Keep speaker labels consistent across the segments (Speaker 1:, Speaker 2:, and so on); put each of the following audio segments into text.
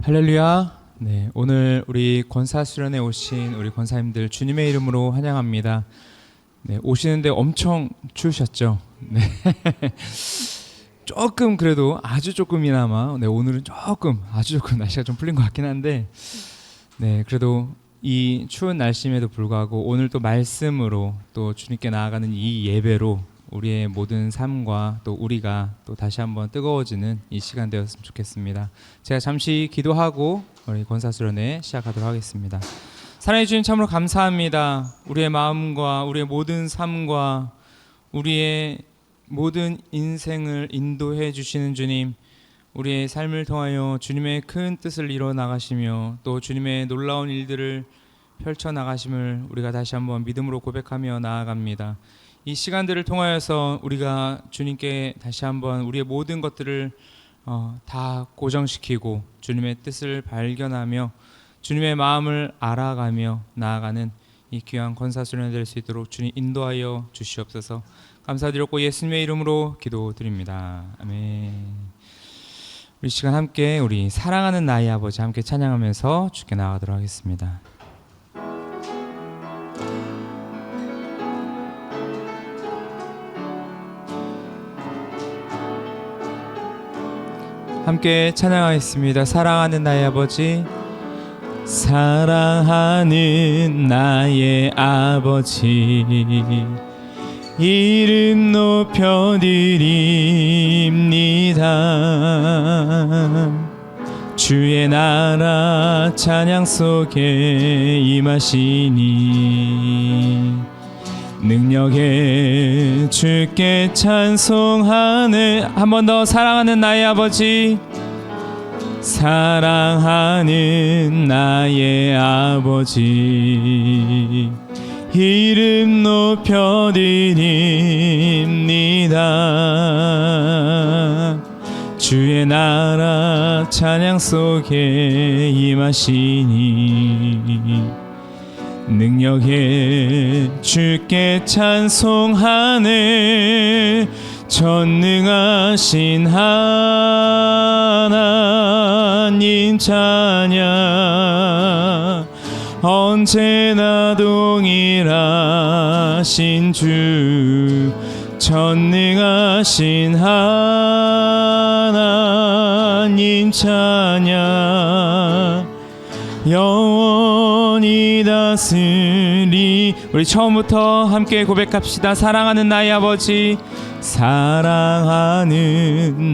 Speaker 1: 할렐루야. 네, 오늘 우리 권사 수련회 오신 우리 권사님들 주님의 이름으로 환영합니다. 네, 오시는데 엄청 추우셨죠? 네. 조금 그래도 아주 조금이나마 오늘은 아주 조금 날씨가 좀 풀린 것 같긴 한데 그래도 이 추운 날씨임에도 불구하고 오늘 또 말씀으로 또 주님께 나아가는 이 예배로 우리의 모든 삶과 또 우리가 또 다시 한번 뜨거워지는 이 시간 되었으면 좋겠습니다. 제가 잠시 기도하고 우리 권사수련회 시작하도록 하겠습니다. 사랑해 주님 참으로 감사합니다. 우리의 마음과 우리의 모든 삶과 우리의 모든 인생을 인도해 주시는 주님, 우리의 삶을 통하여 주님의 큰 뜻을 이뤄 나가시며 또 주님의 놀라운 일들을 펼쳐 나가심을 우리가 다시 한번 믿음으로 고백하며 나아갑니다. 이 시간들을 통하여서 우리가 주님께 다시 한번 우리의 모든 것들을 다 고정시키고 주님의 뜻을 발견하며 주님의 마음을 알아가며 나아가는 이 귀한 권사수련이 될 수 있도록 주님 인도하여 주시옵소서. 감사드렸고 예수님의 이름으로 기도드립니다. 아멘. 우리 시간 함께 우리 사랑하는 나의 아버지 함께 찬양하면서 주께 나아가도록 하겠습니다. 함께 찬양하겠습니다. 사랑하는 나의 아버지, 사랑하는 나의 아버지, 이름 높여드립니다. 주의 나라 찬양 속에 임하시니 능력에 주께 찬송하네. 한 번 더. 사랑하는 나의 아버지, 사랑하는 나의 아버지, 이름 높여드립니다. 주의 나라 찬양 속에 임하시니 능력에 주께 찬송하네. 전능하신 하나님 찬양, 언제나 동일하신 주, 전능하신 하나님 찬양, 영원히 다스리. 우리 처음부터 함께 고백합시다. 사랑하는 나의 아버지, 사랑하는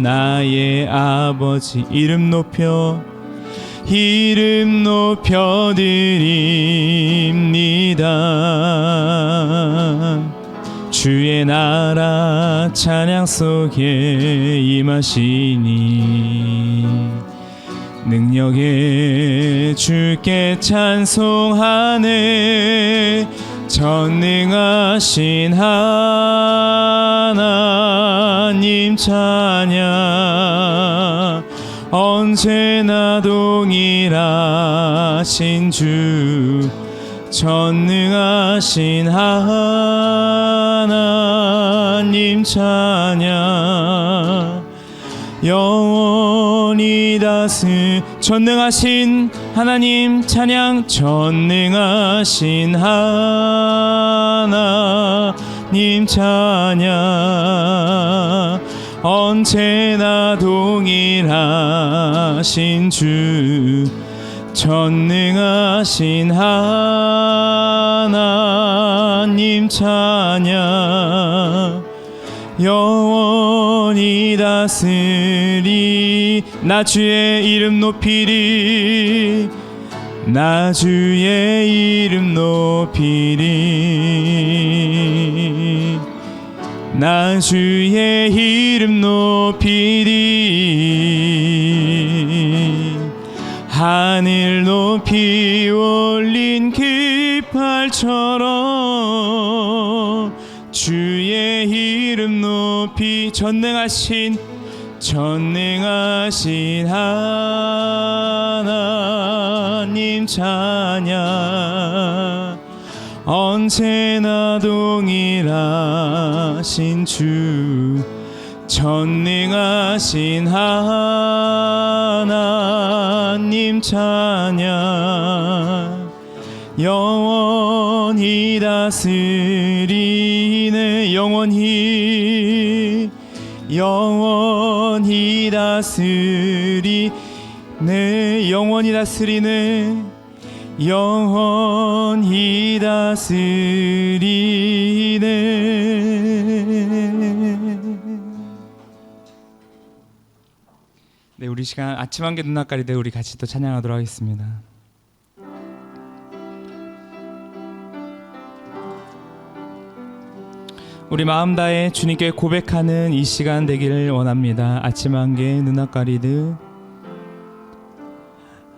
Speaker 1: 나의 아버지, 이름 높여드립니다. 주의 나라 찬양 속에 임하시니 능력에 주께 찬송하네. 전능하신 하나님 찬양, 언제나 동일하신 주, 전능하신 하나님 찬양, 영원히 전능하신 하나님 찬양, 전능하신 하나님 찬양, 언제나 동일하신 주, 전능하신 하나님 찬양, 영원히 다스리. 나 주의 이름 높이리, 나 주의 이름 높이리, 나 주의 이름 높이리. 하늘 높이 올린 깃발처럼 주의 이름 높이. 전능하신 하나님 찬양, 언제나 동일하신 주, 전능하신 하나님 찬양 영원히 다스리네 영원히 다스리네 영원히 다스리네 영원히 다스리네. 네, 우리 시간 아침 한개 눈앞가리 때 우리 같이 또 찬양하도록 하겠습니다. 우리 마음 다해 주님께 고백하는 이 시간 되기를 원합니다. 아침 안개 눈앞가리듯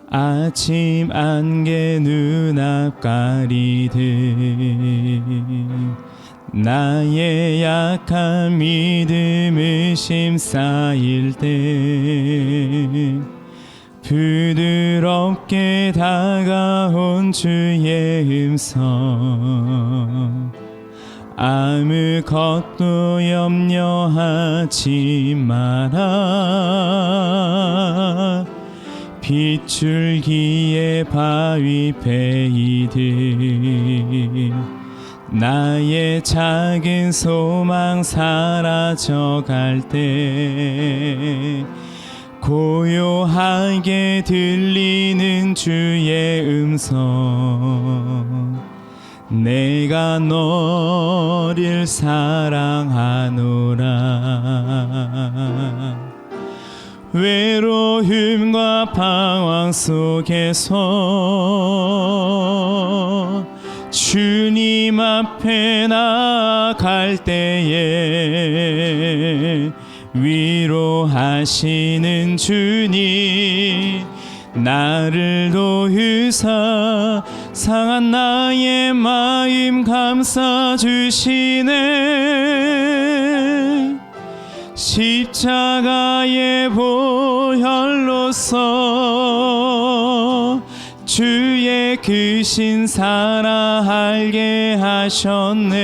Speaker 1: 아침 안개 눈앞가리듯 나의 약한 믿음 의심 쌓일 때 부드럽게 다가온 주의 음성 아무것도 염려하지 마라 빗줄기에 바위 베이듯 나의 작은 소망 사라져갈 때 고요하게 들리는 주의 음성 내가 너를 사랑하노라 외로움과 방황 속에서 주님 앞에 나아갈 때에 위로하시는 주님 나를 도우사 상한 나의 마음 감싸 주시네 십자가의 보혈로서 주의 크신 사랑 알게 하셨네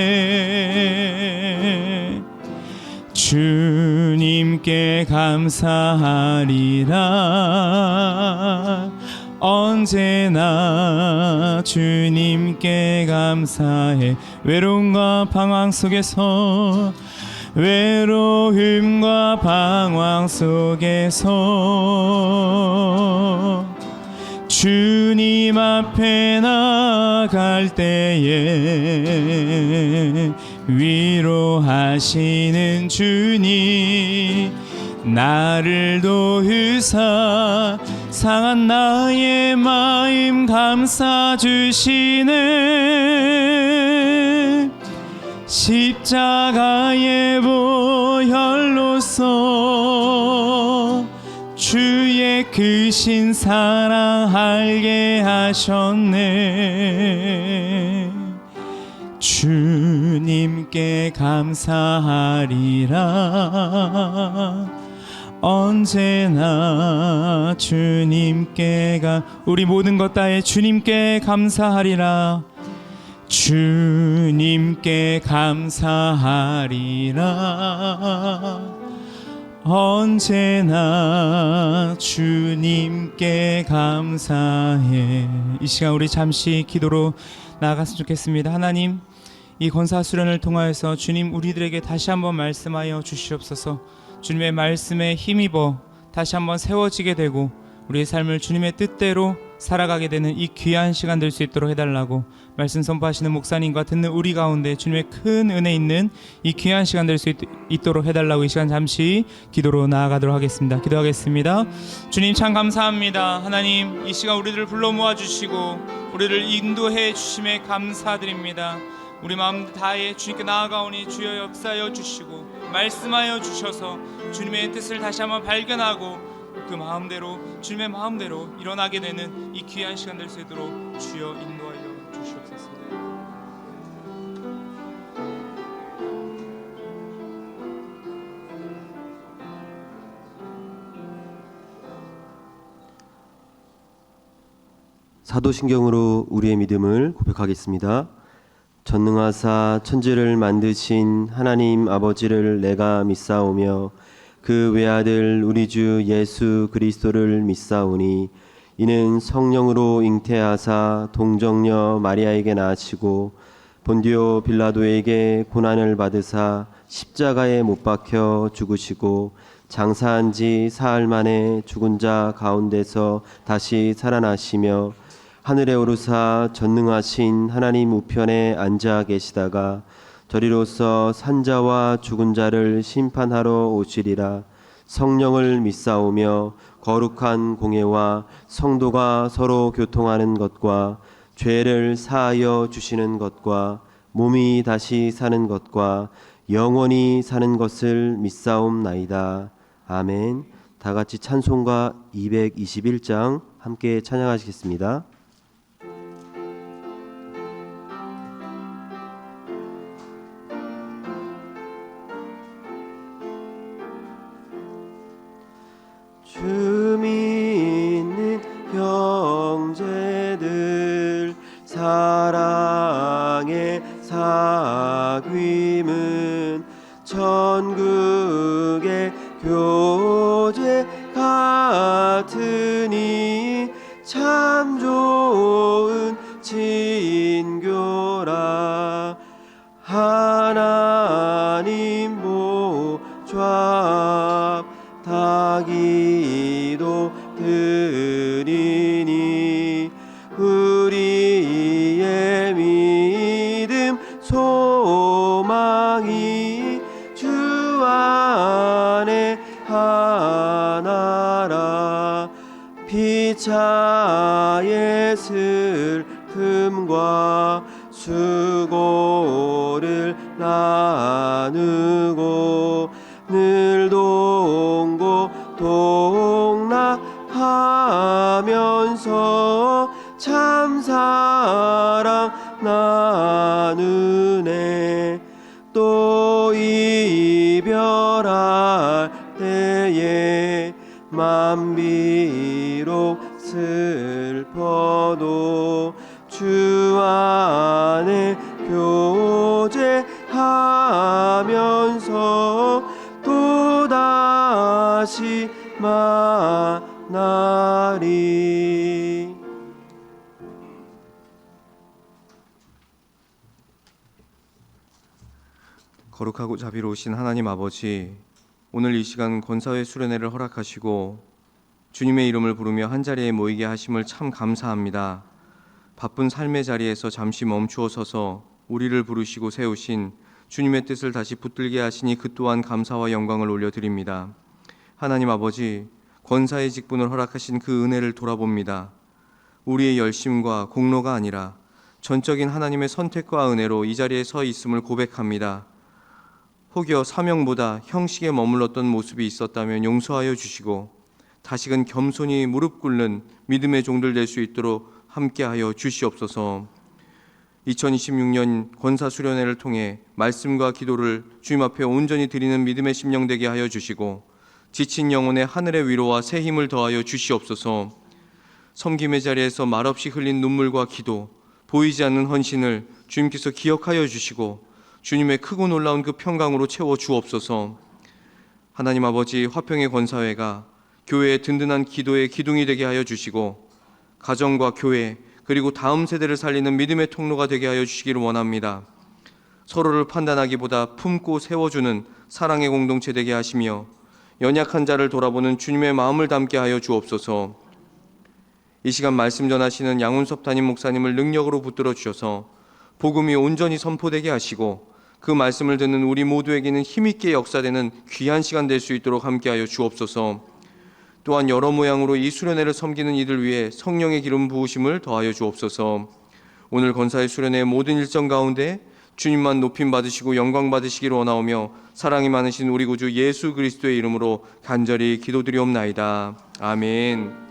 Speaker 1: 주님께 감사하리라 언제나 주님께 감사해 외로움과 방황 속에서 주님 앞에 나갈 때에 위로하시는 주님 나를 도우사 상한 나의 마음 감싸 주시네 십자가의 보혈로서 주의 크신 사랑 알게 하셨네 주님께 감사하리라 언제나 주님께 우리 모든 것 다해 주님께 감사하리라 주님께 감사하리라 언제나 주님께 감사해. 이 시간 우리 잠시 기도로 나아갔으면 좋겠습니다. 하나님, 이 권사 수련을 통하여서 주님 우리들에게 다시 한번 말씀하여 주시옵소서. 주님의 말씀에 힘입어 다시 한번 세워지게 되고 우리의 삶을 주님의 뜻대로 살아가게 되는 이 귀한 시간 될 수 있도록 해달라고 말씀 선포하시는 목사님과 듣는 우리 가운데 주님의 큰 은혜 있는 이 귀한 시간 될 수 있도록 해달라고 이 시간 잠시 기도로 나아가도록 하겠습니다. 기도하겠습니다. 주님 참 감사합니다. 하나님, 이 시간 우리들을 불러 모아주시고 우리를 인도해 주심에 감사드립니다. 우리 마음 다해 주님께 나아가오니 주여 역사하여 주시고 말씀하여 주셔서 주님의 뜻을 다시 한번 발견하고 그 마음대로 주님의 마음대로 일어나게 되는 이 귀한 시간 될 수 있도록 주여 인도하여 주시옵소서.
Speaker 2: 사도신경으로 우리의 믿음을 고백하겠습니다. 전능하사 천지를 만드신 하나님 아버지를 내가 믿사오며 그 외아들 우리 주 예수 그리스도를 믿사오니 이는 성령으로 잉태하사 동정녀 마리아에게 낳으시고 본디오 빌라도에게 고난을 받으사 십자가에 못 박혀 죽으시고 장사한 지 사흘 만에 죽은 자 가운데서 다시 살아나시며 하늘에 오르사 전능하신 하나님 우편에 앉아 계시다가 저리로서 산자와 죽은 자를 심판하러 오시리라. 성령을 믿사오며 거룩한 공예와 성도가 서로 교통하는 것과 죄를 사하여 주시는 것과 몸이 다시 사는 것과 영원히 사는 것을 믿사옵나이다. 아멘. 다 같이 찬송가 221장 함께 찬양하시겠습니다. 주 믿는 형제들 사랑의 사귐은 천국의 교제 같으니 참 좋은 친교라. 하나님 보좌 다 기도 드리니 우리의 믿음 소망이 주 안에 하나라. 피차의 슬픔과 수고를 나누고 늘 동고 동락하면서 참 사랑 나누네. 또 이별할 때에 맘 비록 슬퍼도 주 안에 교제하면서 또다시 만나리.
Speaker 3: 거룩하고 자비로우신 하나님 아버지, 오늘 이 시간 권사회 수련회를 허락하시고 주님의 이름을 부르며 한자리에 모이게 하심을 참 감사합니다. 바쁜 삶의 자리에서 잠시 멈추어 서서 우리를 부르시고 세우신 주님의 뜻을 다시 붙들게 하시니 그 또한 감사와 영광을 올려드립니다. 하나님 아버지, 권사의 직분을 허락하신 그 은혜를 돌아봅니다. 우리의 열심과 공로가 아니라 전적인 하나님의 선택과 은혜로 이 자리에 서 있음을 고백합니다. 혹여 사명보다 형식에 머물렀던 모습이 있었다면 용서하여 주시고 다시금 겸손히 무릎 꿇는 믿음의 종들 될 수 있도록 함께하여 주시옵소서. 2026년 권사수련회를 통해 말씀과 기도를 주님 앞에 온전히 드리는 믿음의 심령 되게 하여 주시고 지친 영혼의 하늘의 위로와 새 힘을 더하여 주시옵소서. 섬김의 자리에서 말없이 흘린 눈물과 기도, 보이지 않는 헌신을 주님께서 기억하여 주시고 주님의 크고 놀라운 그 평강으로 채워 주옵소서. 하나님 아버지, 화평의 권사회가 교회의 든든한 기도의 기둥이 되게 하여 주시고 가정과 교회 그리고 다음 세대를 살리는 믿음의 통로가 되게 하여 주시기를 원합니다. 서로를 판단하기보다 품고 세워주는 사랑의 공동체 되게 하시며 연약한 자를 돌아보는 주님의 마음을 담게 하여 주옵소서. 이 시간 말씀 전하시는 양운섭 담임 목사님을 능력으로 붙들어 주셔서 복음이 온전히 선포되게 하시고 그 말씀을 듣는 우리 모두에게는 힘있게 역사되는 귀한 시간 될 수 있도록 함께하여 주옵소서. 또한 여러 모양으로 이 수련회를 섬기는 이들 위해 성령의 기름 부으심을 더하여 주옵소서. 오늘 권사의 수련회의 모든 일정 가운데 주님만 높임 받으시고 영광 받으시기를 원하오며 사랑이 많으신 우리 구주 예수 그리스도의 이름으로 간절히 기도드리옵나이다. 아멘.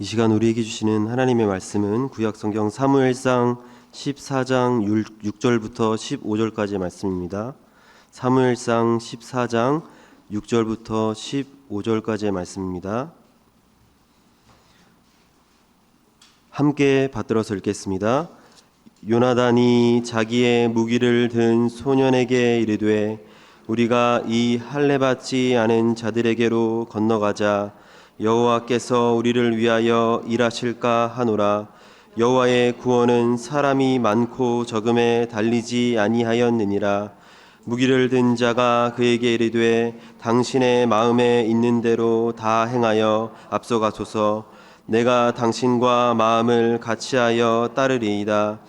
Speaker 2: 이 시간 우리에게 주시는 하나님의 말씀은 구약성경 사무엘상 14장 6절부터 15절까지의 말씀입니다. 사무엘상 14장 6절부터 15절까지의 말씀입니다. 함께 받들어서 읽겠습니다. 요나단이 자기의 무기를 든 소년에게 이르되 우리가 이 할례 받지 않은 자들에게로 건너가자. 여호와께서 우리를 위하여 일하실까 하노라. 여호와의 구원은 사람이 많고 적음에 달리지 아니하였느니라. 무기를 든 자가 그에게 이르되 당신의 마음에 있는 대로 다 행하여 앞서가소서. 내가 당신과 마음을 같이하여 따르리이다.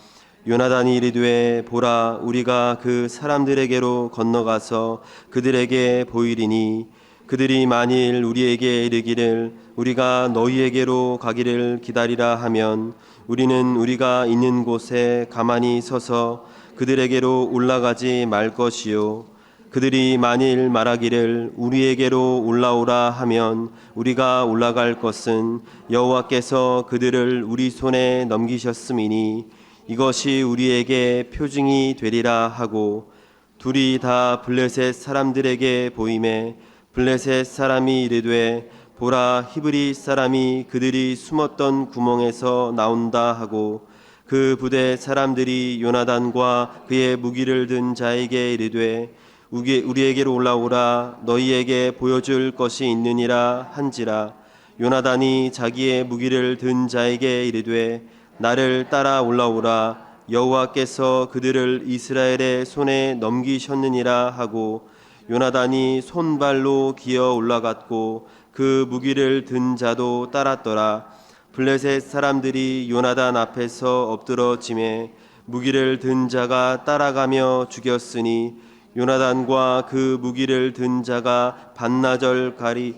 Speaker 2: 요나단이 이르되 보라, 우리가 그 사람들에게로 건너가서 그들에게 보이리니 그들이 만일 우리에게 이르기를 우리가 너희에게로 가기를 기다리라 하면 우리는 우리가 있는 곳에 가만히 서서 그들에게로 올라가지 말 것이요 그들이 만일 말하기를 우리에게로 올라오라 하면 우리가 올라갈 것은 여호와께서 그들을 우리 손에 넘기셨음이니 이것이 우리에게 표징이 되리라 하고 둘이 다 블레셋 사람들에게 보이매 블레셋 사람이 이르되 보라, 히브리 사람이 그들이 숨었던 구멍에서 나온다 하고 그 부대 사람들이 요나단과 그의 무기를 든 자에게 이르되 우리에게로 올라오라. 너희에게 보여줄 것이 있느니라 한지라. 요나단이 자기의 무기를 든 자에게 이르되 나를 따라 올라오라. 여호와께서 그들을 이스라엘의 손에 넘기셨느니라 하고 요나단이 손발로 기어 올라갔고 그 무기를 든 자도 따랐더라. 블레셋 사람들이 요나단 앞에서 엎드러짐에 무기를 든 자가 따라가며 죽였으니 요나단과 그 무기를 든 자가 반나절 가리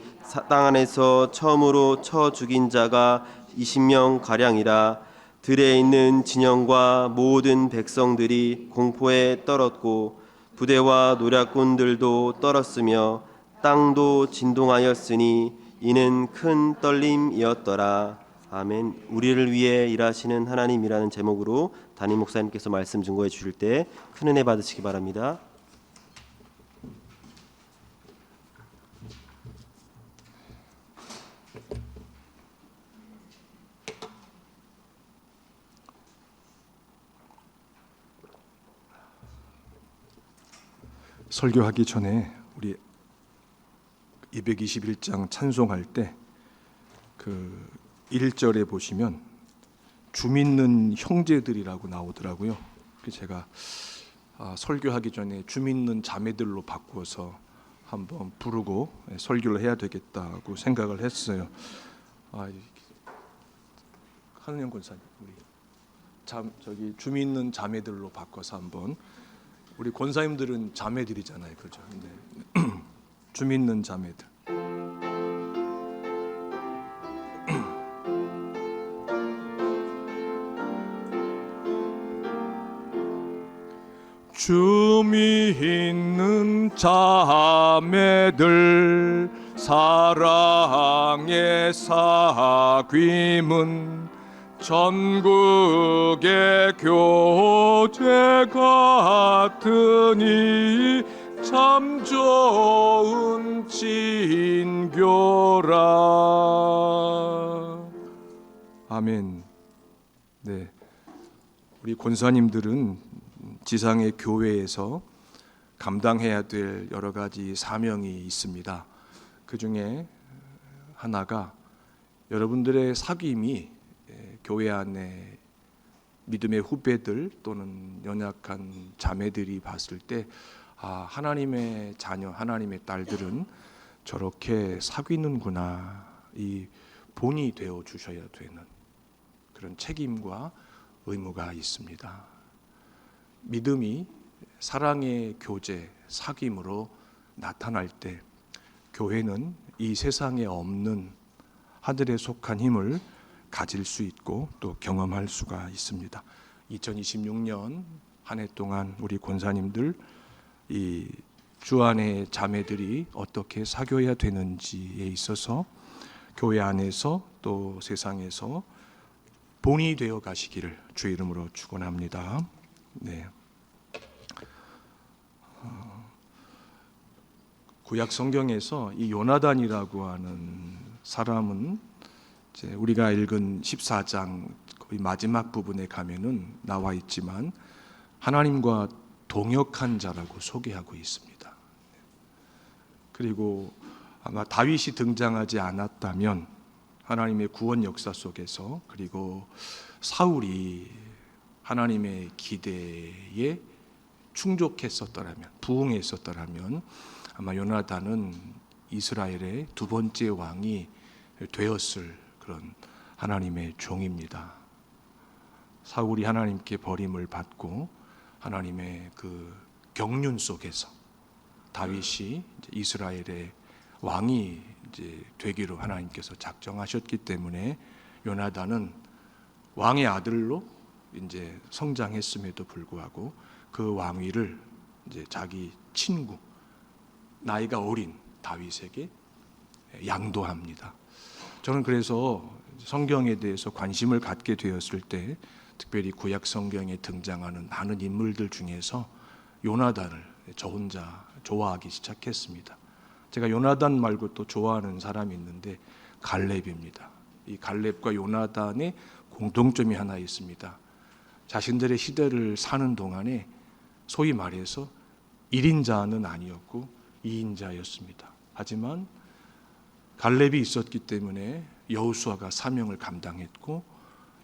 Speaker 2: 땅 안에서 처음으로 쳐 죽인 자가 20명 가량이라. 들에 있는 진영과 모든 백성들이 공포에 떨었고 부대와 노략군들도 떨었으며 땅도 진동하였으니 이는 큰 떨림이었더라. 아멘. 우리를 위해 일하시는 하나님이라는 제목으로 담임 목사님께서 말씀 증거해 주실 때 큰 은혜 받으시기 바랍니다.
Speaker 4: 설교하기 전에 우리 221장 찬송할 때 그 1절에 보시면 주 믿는 형제들이라고 나오더라고요. 그래서 제가 설교하기 전에 주 믿는 자매들로 바꾸어서 한번 부르고 설교를 해야 되겠다고 생각을 했어요. 한은영 권사님, 우리 저기 주 믿는 자매들로 바꿔서 한번. 우리 권사님들은 자매들이잖아요, 그죠? 근데 주 믿는 자매들. 주 믿는 자매들 사랑의 사귐은 전국의 교제 같으니 참 좋은 친교라. 아멘. 네, 우리 권사님들은 지상의 교회에서 감당해야 될 여러 가지 사명이 있습니다. 그 중에 하나가 여러분들의 사귐이 교회 안에 믿음의 후배들 또는 연약한 자매들이 봤을 때 하나님의 자녀, 하나님의 딸들은 저렇게 사귀는구나, 이 본이 되어 주셔야 되는 그런 책임과 의무가 있습니다. 믿음이 사랑의 교제, 사귐으로 나타날 때 교회는 이 세상에 없는 하늘에 속한 힘을 가질 수 있고 또 경험할 수가 있습니다. 2026년 한 해 동안 우리 권사님들 이 주 안의 자매들이 어떻게 사귀어야 되는지에 있어서 교회 안에서 또 세상에서 본이 되어 가시기를 주 이름으로 축원합니다. 네. 구약 성경에서 이 요나단이라고 하는 사람은 이제 우리가 읽은 14장 거의 마지막 부분에 가면은 나와 있지만 하나님과 동역한 자라고 소개하고 있습니다. 그리고 아마 다윗이 등장하지 않았다면 하나님의 구원 역사 속에서, 그리고 사울이 하나님의 기대에 충족했었더라면, 부응했었더라면 아마 요나단은 이스라엘의 두 번째 왕이 되었을 그런 하나님의 종입니다. 사울이 하나님께 버림을 받고 하나님의 그 경륜 속에서 다윗이 이스라엘의 왕이 이제 되기로 하나님께서 작정하셨기 때문에 요나단은 왕의 아들로 이제 성장했음에도 불구하고 그 왕위를 이제 자기 친구, 나이가 어린 다윗에게 양도합니다. 저는 그래서 성경에 대해서 관심을 갖게 되었을 때 특별히 구약 성경에 등장하는 많은 인물들 중에서 요나단을 저 혼자 좋아하기 시작했습니다. 제가 요나단 말고 또 좋아하는 사람이 있는데 갈렙입니다. 이 갈렙과 요나단의 공통점이 하나 있습니다. 자신들의 시대를 사는 동안에 소위 말해서 1인자는 아니었고 2인자였습니다. 하지만 갈렙이 있었기 때문에 여호수아가 사명을 감당했고,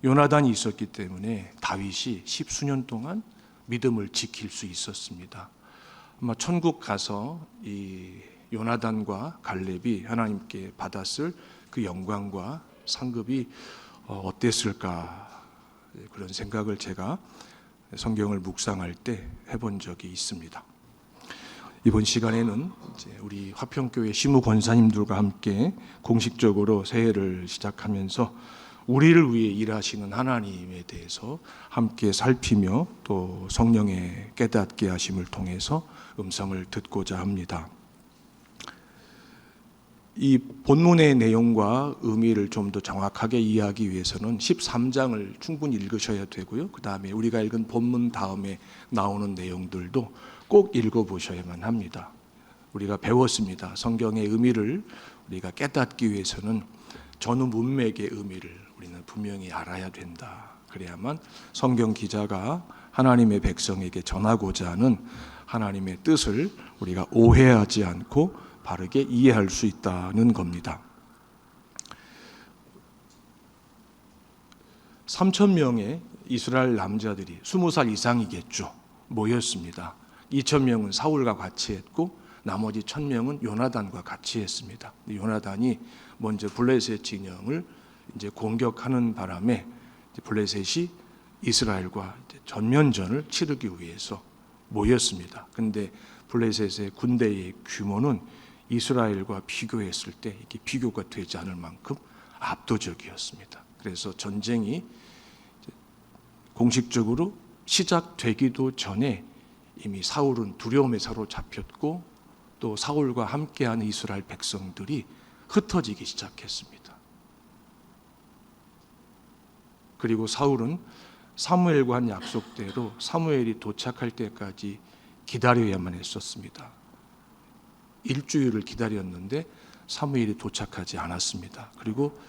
Speaker 4: 요나단이 있었기 때문에 다윗이 10수년 동안 믿음을 지킬 수 있었습니다. 아마 천국 가서 이 요나단과 갈렙이 하나님께 받았을 그 영광과 상급이 어땠을까, 그런 생각을 제가 성경을 묵상할 때 해본 적이 있습니다. 이번 시간에는 이제 우리 화평교회 시무 권사님들과 함께 공식적으로 새해를 시작하면서 우리를 위해 일하시는 하나님에 대해서 함께 살피며 또 성령의 깨닫게 하심을 통해서 음성을 듣고자 합니다. 이 본문의 내용과 의미를 좀 더 정확하게 이해하기 위해서는 13장을 충분히 읽으셔야 되고요. 그 다음에 우리가 읽은 본문 다음에 나오는 내용들도 꼭 읽어보셔야만 합니다. 우리가 배웠습니다. 성경의 의미를 우리가 깨닫기 위해서는 전후 문맥의 의미를 우리는 분명히 알아야 된다. 그래야만 성경 기자가 하나님의 백성에게 전하고자 하는 하나님의 뜻을 우리가 오해하지 않고 바르게 이해할 수 있다는 겁니다. 3,000명의 이스라엘 남자들이 20살 이상이겠죠. 모였습니다. 2,000명은 사울과 같이 했고 나머지 1,000명은 요나단과 같이 했습니다. 요나단이 먼저 블레셋 진영을 이제 공격하는 바람에 블레셋이 이스라엘과 전면전을 치르기 위해서 모였습니다. 그런데 블레셋의 군대의 규모는 이스라엘과 비교했을 때 이게 비교가 되지 않을 만큼 압도적이었습니다. 그래서 전쟁이 공식적으로 시작되기도 전에 이미 사울은 두려움에 사로잡혔고 또 사울과 함께하는 이스라엘 백성들이 흩어지기 시작했습니다. 그리고 사울은 사무엘과 한 약속대로 사무엘이 도착할 때까지 기다려야만 했었습니다. 일주일을 기다렸는데 사무엘이 도착하지 않았습니다. 그리고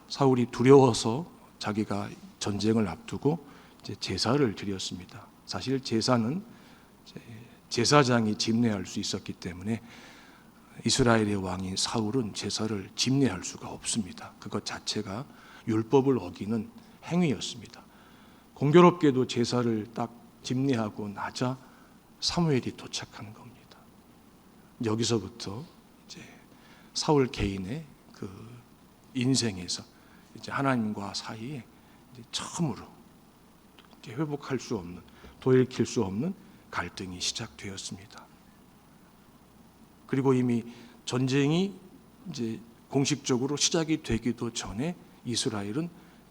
Speaker 4: 사울이 두려워서 자기가 전쟁을 앞두고 이제 제사를 드렸습니다. 사실 제사는 제사장이 집례할 수 있었기 때문에 이스라엘의 왕인 사울은 제사를 집례할 수가 없습니다. 그것 자체가 율법을 어기는 행위였습니다. 공교롭게도 제사를 딱 집례하고 나자 사무엘이 도착하는 겁니다. 여기서부터 이제 사울 개인의 그 인생에서 이제 하나님과 사이에 이제 처음으로 이제 회복할 수 없는, 돌이킬 수 없는 갈등이 시작되었습니다. 그리고 이미 전쟁이 이제 공식적으로 시작이 되기도 전에 이스라엘은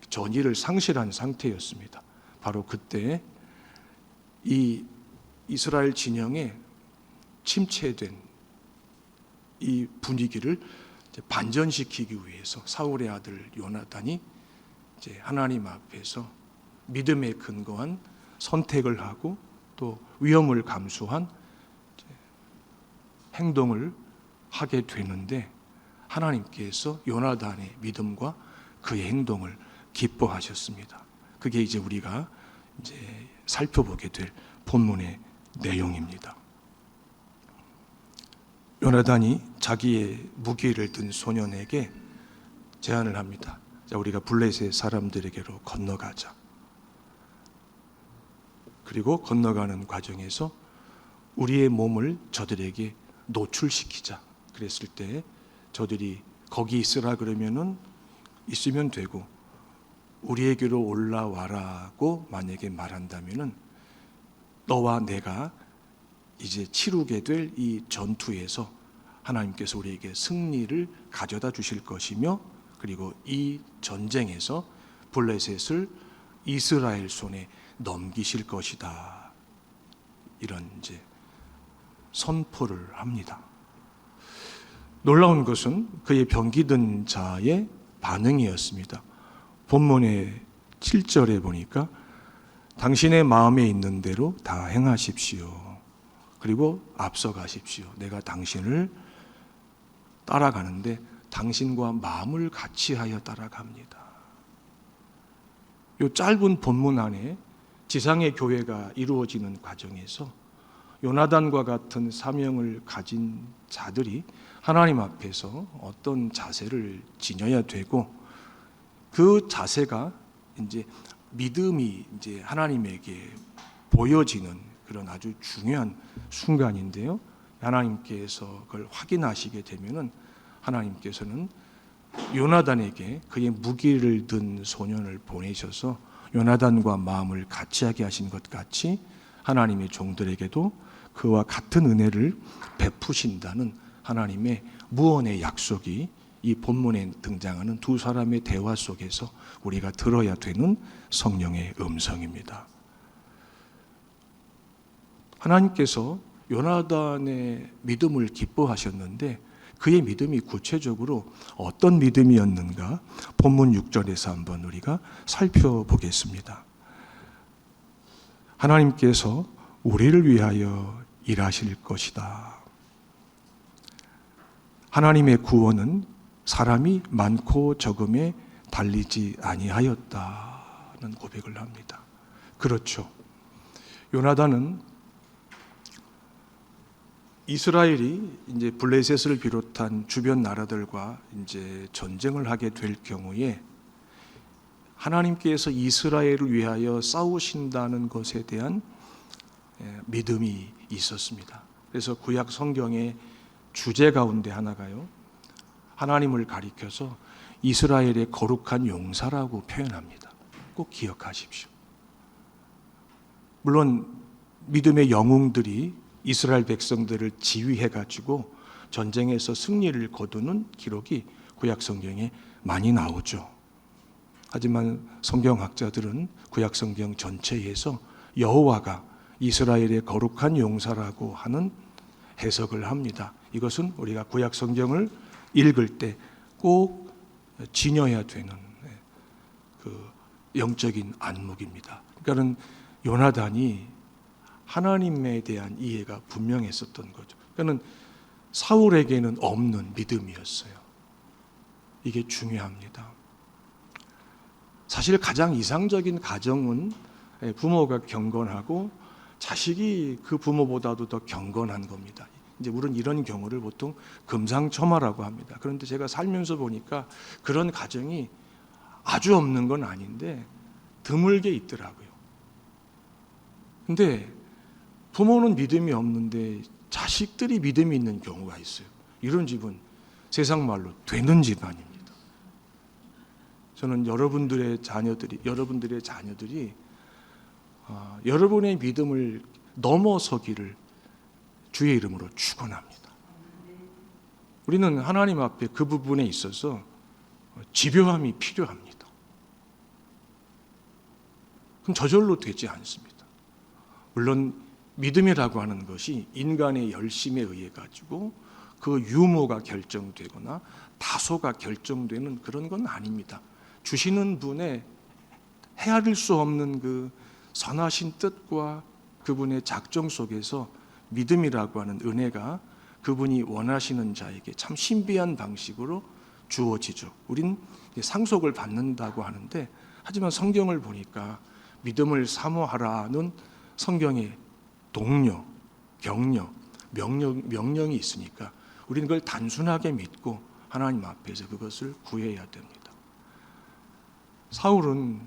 Speaker 4: 전의를 상실한 상태였습니다. 바로 그때 이 이스라엘 진영에 침체된 이 분위기를 이제 반전시키기 위해서 사울의 아들 요나단이 이제 하나님 앞에서 믿음에 근거한 선택을 하고 또 위험을 감수한 행동을 하게 되는데, 하나님께서 요나단의 믿음과 그의 행동을 기뻐하셨습니다. 그게 이제 우리가 이제 살펴보게 될 본문의 내용입니다. 요나단이 자기의 무기를 든 소년에게 제안을 합니다. 자, 우리가 블레셋 사람들에게로 건너가자. 그리고 건너가는 과정에서 우리의 몸을 저들에게 노출시키자. 그랬을 때 저들이 거기 있으라 그러면은 있으면 되고, 우리에게로 올라와라고 만약에 말한다면은 너와 내가 이제 치르게 될 이 전투에서 하나님께서 우리에게 승리를 가져다 주실 것이며, 그리고 이 전쟁에서 블레셋을 이스라엘 손에 넘기실 것이다. 이런 이제 선포를 합니다. 놀라운 것은 그의 병기든 자의 반응이었습니다. 본문의 7절에 보니까 당신의 마음에 있는 대로 다 행하십시오. 그리고 앞서가십시오. 내가 당신을 따라가는데 당신과 마음을 같이 하여 따라갑니다. 이 짧은 본문 안에 지상의 교회가 이루어지는 과정에서 요나단과 같은 사명을 가진 자들이 하나님 앞에서 어떤 자세를 지녀야 되고, 그 자세가 이제 믿음이 이제 하나님에게 보여지는 그런 아주 중요한 순간인데요. 하나님께서 그걸 확인하시게 되면은 하나님께서는 요나단에게 그의 무기를 든 소년을 보내셔서 요나단과 마음을 같이 하게 하신 것 같이 하나님의 종들에게도 그와 같은 은혜를 베푸신다는 하나님의 무언의 약속이 이 본문에 등장하는 두 사람의 대화 속에서 우리가 들어야 되는 성령의 음성입니다. 하나님께서 요나단의 믿음을 기뻐하셨는데 그의 믿음이 구체적으로 어떤 믿음이었는가 본문 6절에서 한번 우리가 살펴보겠습니다. 하나님께서 우리를 위하여 일하실 것이다. 하나님의 구원은 사람이 많고 적음에 달리지 아니하였다는 고백을 합니다. 그렇죠. 요나단은 이스라엘이 이제 블레셋을 비롯한 주변 나라들과 이제 전쟁을 하게 될 경우에 하나님께서 이스라엘을 위하여 싸우신다는 것에 대한 믿음이 있었습니다. 그래서 구약 성경의 주제 가운데 하나가요, 하나님을 가리켜서 이스라엘의 거룩한 용사라고 표현합니다. 꼭 기억하십시오. 물론 믿음의 영웅들이 이스라엘 백성들을 지휘해가지고 전쟁에서 승리를 거두는 기록이 구약 성경에 많이 나오죠. 하지만 성경학자들은 구약 성경 전체에서 여호와가 이스라엘의 거룩한 용사라고 하는 해석을 합니다. 이것은 우리가 구약 성경을 읽을 때 꼭 지녀야 되는 그 영적인 안목입니다. 그러니까는 요나단이 하나님에 대한 이해가 분명했었던 거죠. 그러니까는 사울에게는 없는 믿음이었어요. 이게 중요합니다. 사실 가장 이상적인 가정은 부모가 경건하고 자식이 그 부모보다도 더 경건한 겁니다. 이제 우리는 이런 경우를 보통 금상첨화라고 합니다. 그런데 제가 살면서 보니까 그런 가정이 아주 없는 건 아닌데 드물게 있더라고요. 근데 부모는 믿음이 없는데 자식들이 믿음이 있는 경우가 있어요. 이런 집은 세상 말로 되는 집안입니다. 저는 여러분들의 자녀들이 여러분의 믿음을 넘어서기를 주의 이름으로 축원합니다. 우리는 하나님 앞에 그 부분에 있어서 집요함이 필요합니다. 그럼 저절로 되지 않습니다. 물론 믿음이라고 하는 것이 인간의 열심에 의해 가지고 그 유무가 결정되거나 다소가 결정되는 그런 건 아닙니다. 주시는 분의 헤아릴 수 없는 그 선하신 뜻과 그분의 작정 속에서 믿음이라고 하는 은혜가 그분이 원하시는 자에게 참 신비한 방식으로 주어지죠. 우린 상속을 받는다고 하는데, 하지만 성경을 보니까 믿음을 사모하라는 성경의 동료, 격려, 명령이 있으니까 우리는 그걸 단순하게 믿고 하나님 앞에서 그것을 구해야 됩니다. 사울은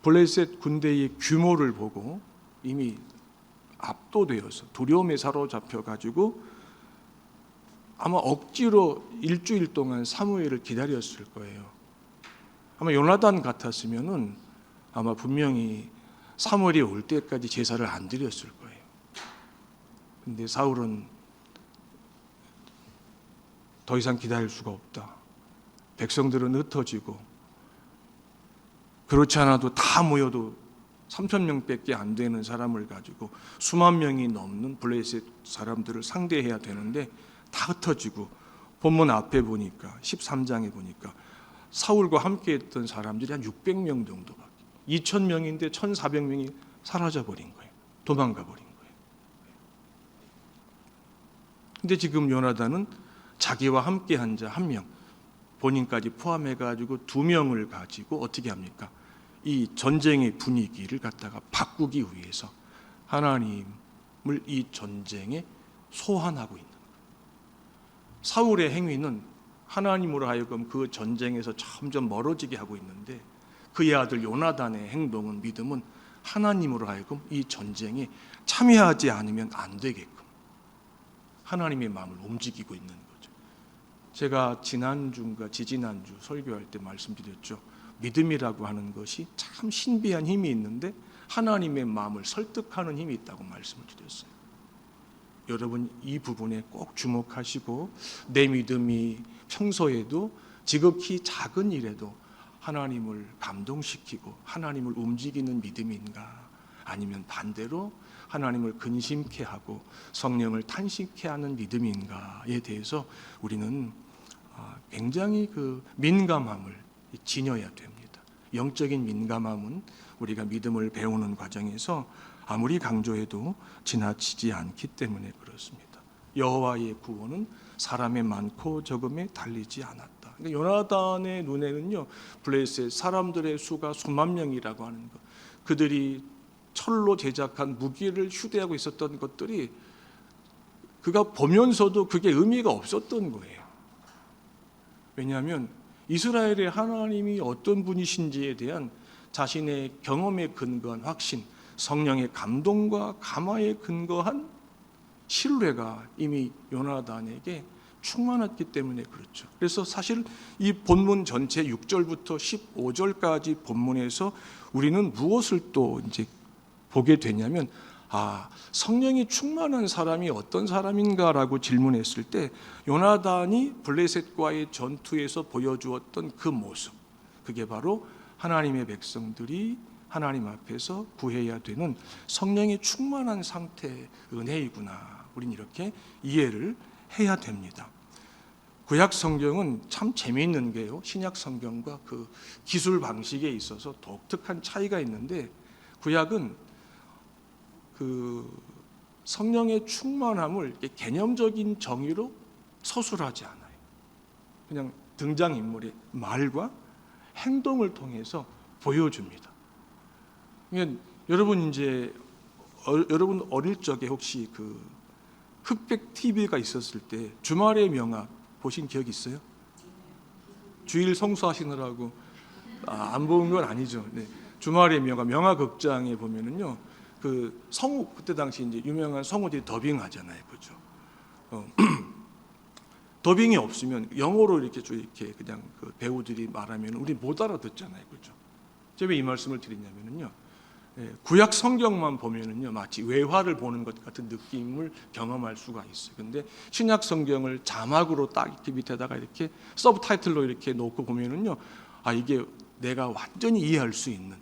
Speaker 4: 블레셋 군대의 규모를 보고 이미 압도되어서 두려움에 사로잡혀 가지고 아마 억지로 일주일 동안 사무엘을 기다렸을 거예요. 아마 요나단 같았으면은 아마 분명히 사무엘이 올 때까지 제사를 안 드렸을 거예요. 근데 사울은 더 이상 기다릴 수가 없다. 백성들은 흩어지고, 그렇지 않아도 다 모여도 3,000명밖에 안 되는 사람을 가지고 수만 명이 넘는 블레셋 사람들을 상대해야 되는데 다 흩어지고, 본문 앞에 보니까 13장에 보니까 사울과 함께 했던 사람들이 한 600명 정도밖에, 2,000명인데 1,400명이 사라져 버린 거예요. 도망가 버린 거예요. 근데 지금 요나단은 자기와 함께 한 자 1명, 본인까지 포함해 가지고 2명을 가지고 어떻게 합니까? 이 전쟁의 분위기를 갖다가 바꾸기 위해서 하나님을 이 전쟁에 소환하고 있는 거예요. 사울의 행위는 하나님으로 하여금 그 전쟁에서 점점 멀어지게 하고 있는데, 그의 아들 요나단의 행동은, 믿음은 하나님으로 하여금 이 전쟁에 참여하지 않으면 안 되게끔 하나님의 마음을 움직이고 있는 거죠. 제가 지난주인가 지지난주 설교할 때 말씀드렸죠. 믿음이라고 하는 것이 참 신비한 힘이 있는데 하나님의 마음을 설득하는 힘이 있다고 말씀을 드렸어요. 여러분 이 부분에 꼭 주목하시고, 내 믿음이 평소에도 지극히 작은 일에도 하나님을 감동시키고 하나님을 움직이는 믿음인가, 아니면 반대로 하나님을 근심케 하고 성령을 탄식케 하는 믿음인가에 대해서 우리는 굉장히 그 민감함을 지녀야 됩니다. 영적인 민감함은 우리가 믿음을 배우는 과정에서 아무리 강조해도 지나치지 않기 때문에 그렇습니다. 여호와의 구원은 사람의 많고 적음에 달리지 않았다. 그러니까 요나단의 눈에는요, 블레셋 사람들의 수가 수만 명이라고 하는 것, 그들이 철로 제작한 무기를 휴대하고 있었던 것들이 그가 보면서도 그게 의미가 없었던 거예요. 왜냐하면 이스라엘의 하나님이 어떤 분이신지에 대한 자신의 경험에 근거한 확신, 성령의 감동과 감화에 근거한 신뢰가 이미 요나단에게 충만했기 때문에 그렇죠. 그래서 사실 이 본문 전체 6절부터 15절까지 본문에서 우리는 무엇을 또 이제 보게 되냐면, 성령이 충만한 사람이 어떤 사람인가라고 질문했을 때 요나단이 블레셋과의 전투에서 보여주었던 그 모습, 그게 바로 하나님의 백성들이 하나님 앞에서 구해야 되는 성령이 충만한 상태의 은혜이구나, 우린 이렇게 이해를 해야 됩니다. 구약 성경은 참 재미있는 게요, 신약 성경과 그 기술 방식에 있어서 독특한 차이가 있는데, 구약은 그 성령의 충만함을 개념적인 정의로 서술하지 않아요. 그냥 등장인물의 말과 행동을 통해서 보여줍니다. 그러니까 여러분 이제 여러분 어릴 적에 혹시 그 흑백 TV가 있었을 때 주말의 명화 보신 기억 있어요? 주일 성수하시느라고 안 본 건 아니죠. 네. 주말의 명화 극장에 보면은요, 그 성우, 그때 당시 이제 유명한 성우들이 더빙하잖아요, 그죠? 더빙이 없으면 영어로 이렇게 그냥 그 배우들이 말하면 우리 못 알아듣잖아요, 그죠? 제가 왜 이 말씀을 드리냐면요, 구약 성경만 보면은요 마치 외화를 보는 것 같은 느낌을 경험할 수가 있어요. 근데 신약 성경을 자막으로 딱 이렇게 밑에다가 이렇게 서브타이틀로 이렇게 놓고 보면은요, 이게 내가 완전히 이해할 수 있는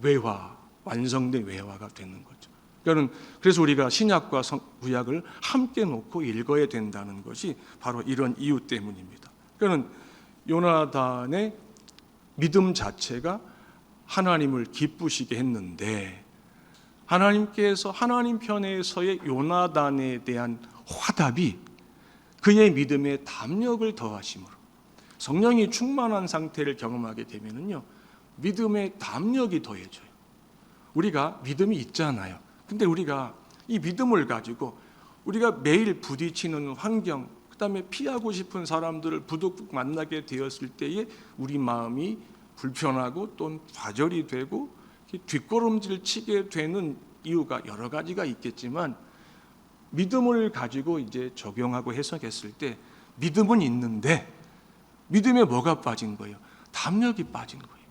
Speaker 4: 외화, 완성된 외화가 되는 거죠. 그래서 우리가 신약과 구약을 함께 놓고 읽어야 된다는 것이 바로 이런 이유 때문입니다. 그러니까 요나단의 믿음 자체가 하나님을 기쁘시게 했는데, 하나님께서 하나님 편에서의 요나단에 대한 화답이 그의 믿음에 담력을 더하심으로, 성령이 충만한 상태를 경험하게 되면은요, 믿음의 담력이 더해져요. 우리가 믿음이 있잖아요. 근데 우리가 이 믿음을 가지고 우리가 매일 부딪히는 환경, 그다음에 피하고 싶은 사람들을 부득 만나게 되었을 때에 우리 마음이 불편하고 또 좌절이 되고 뒷걸음질 치게 되는 이유가 여러 가지가 있겠지만, 믿음을 가지고 이제 적용하고 해석했을 때 믿음은 있는데 믿음에 뭐가 빠진 거예요? 담력이 빠진 거예요.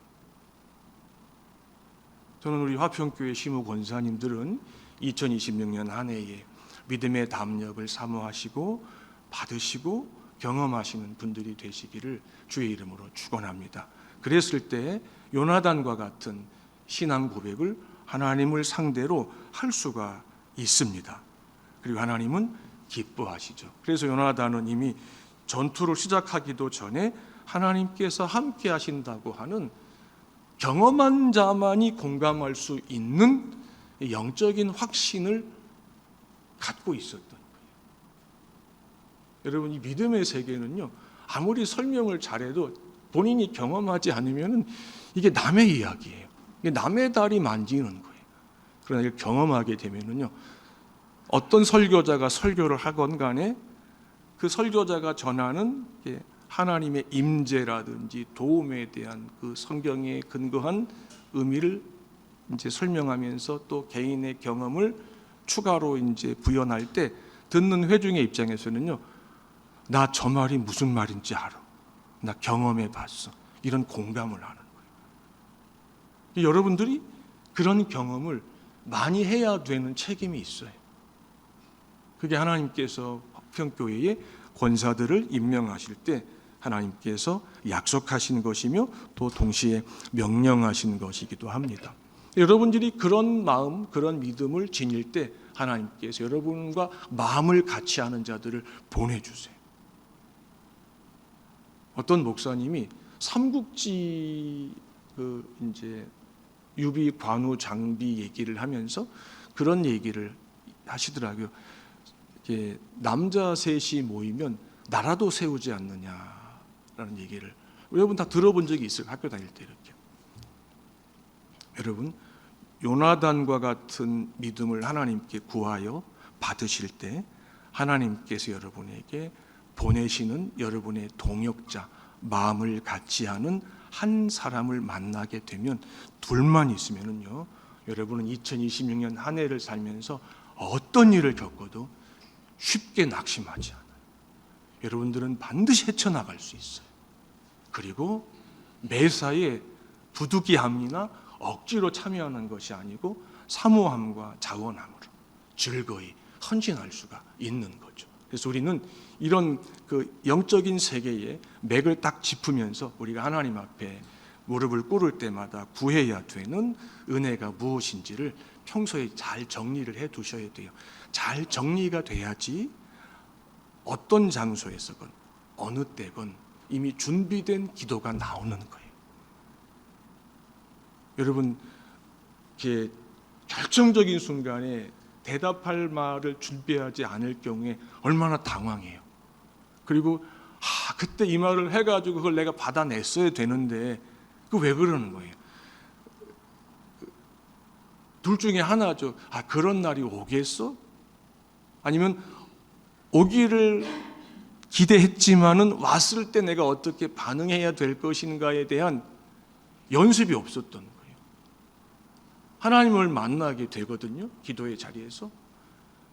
Speaker 4: 저는 우리 화평교회 시무 권사님들은 2026년 한 해에 믿음의 담력을 사모하시고 받으시고 경험하시는 분들이 되시기를 주의 이름으로 축원합니다. 그랬을 때 요나단과 같은 신앙 고백을 하나님을 상대로 할 수가 있습니다. 그리고 하나님은 기뻐하시죠. 그래서 요나단은 이미 전투를 시작하기도 전에 하나님께서 함께 하신다고 하는 경험한 자만이 공감할 수 있는 영적인 확신을 갖고 있었던 거예요. 여러분, 이 믿음의 세계는요, 아무리 설명을 잘해도 본인이 경험하지 않으면 이게 남의 이야기예요. 이게 남의 다리 만지는 거예요. 그러나 이걸 경험하게 되면은요, 어떤 설교자가 설교를 하건 간에 그 설교자가 전하는 하나님의 임재라든지 도움에 대한 그 성경에 근거한 의미를 이제 설명하면서 또 개인의 경험을 추가로 이제 부연할 때 듣는 회중의 입장에서는요, 나 저 말이 무슨 말인지 알아. 나 경험해 봤어. 이런 공감을 하는 거예요. 여러분들이 그런 경험을 많이 해야 되는 책임이 있어요. 그게 하나님께서 화평교회의 권사들을 임명하실 때 하나님께서 약속하신 것이며 또 동시에 명령하신 것이기도 합니다. 여러분들이 그런 마음, 그런 믿음을 지닐 때 하나님께서 여러분과 마음을 같이 하는 자들을 보내주세요. 어떤 목사님이 삼국지 이제 유비, 관우, 장비 얘기를 하면서 그런 얘기를 하시더라고요. 남자 셋이 모이면 나라도 세우지 않느냐라는 얘기를 여러분 다 들어본 적이 있어요. 학교 다닐 때 이렇게. 여러분, 요나단과 같은 믿음을 하나님께 구하여 받으실 때 하나님께서 여러분에게 보내시는 여러분의 동역자, 마음을 같이 하는 한 사람을 만나게 되면, 둘만 있으면은요, 여러분은 2026년 한 해를 살면서 어떤 일을 겪어도 쉽게 낙심하지 않아요. 여러분들은 반드시 헤쳐나갈 수 있어요. 그리고 매사에 부득이함이나 억지로 참여하는 것이 아니고 사모함과 자원함으로 즐거이 헌신할 수가 있는 거죠. 그래서 우리는 이런 그 영적인 세계의 맥을 딱 짚으면서 우리가 하나님 앞에 무릎을 꿇을 때마다 구해야 되는 은혜가 무엇인지를 평소에 잘 정리를 해 두셔야 돼요. 잘 정리가 돼야지 어떤 장소에서건 어느 때건 이미 준비된 기도가 나오는 거예요. 여러분, 이렇게 결정적인 순간에 대답할 말을 준비하지 않을 경우에 얼마나 당황해요. 그리고 그때 이 말을 해가지고 그걸 내가 받아냈어야 되는데 그 왜 그러는 거예요? 둘 중에 하나죠. 그런 날이 오겠어? 아니면 오기를 기대했지만은 왔을 때 내가 어떻게 반응해야 될 것인가에 대한 연습이 없었던 거예요. 하나님을 만나게 되거든요. 기도의 자리에서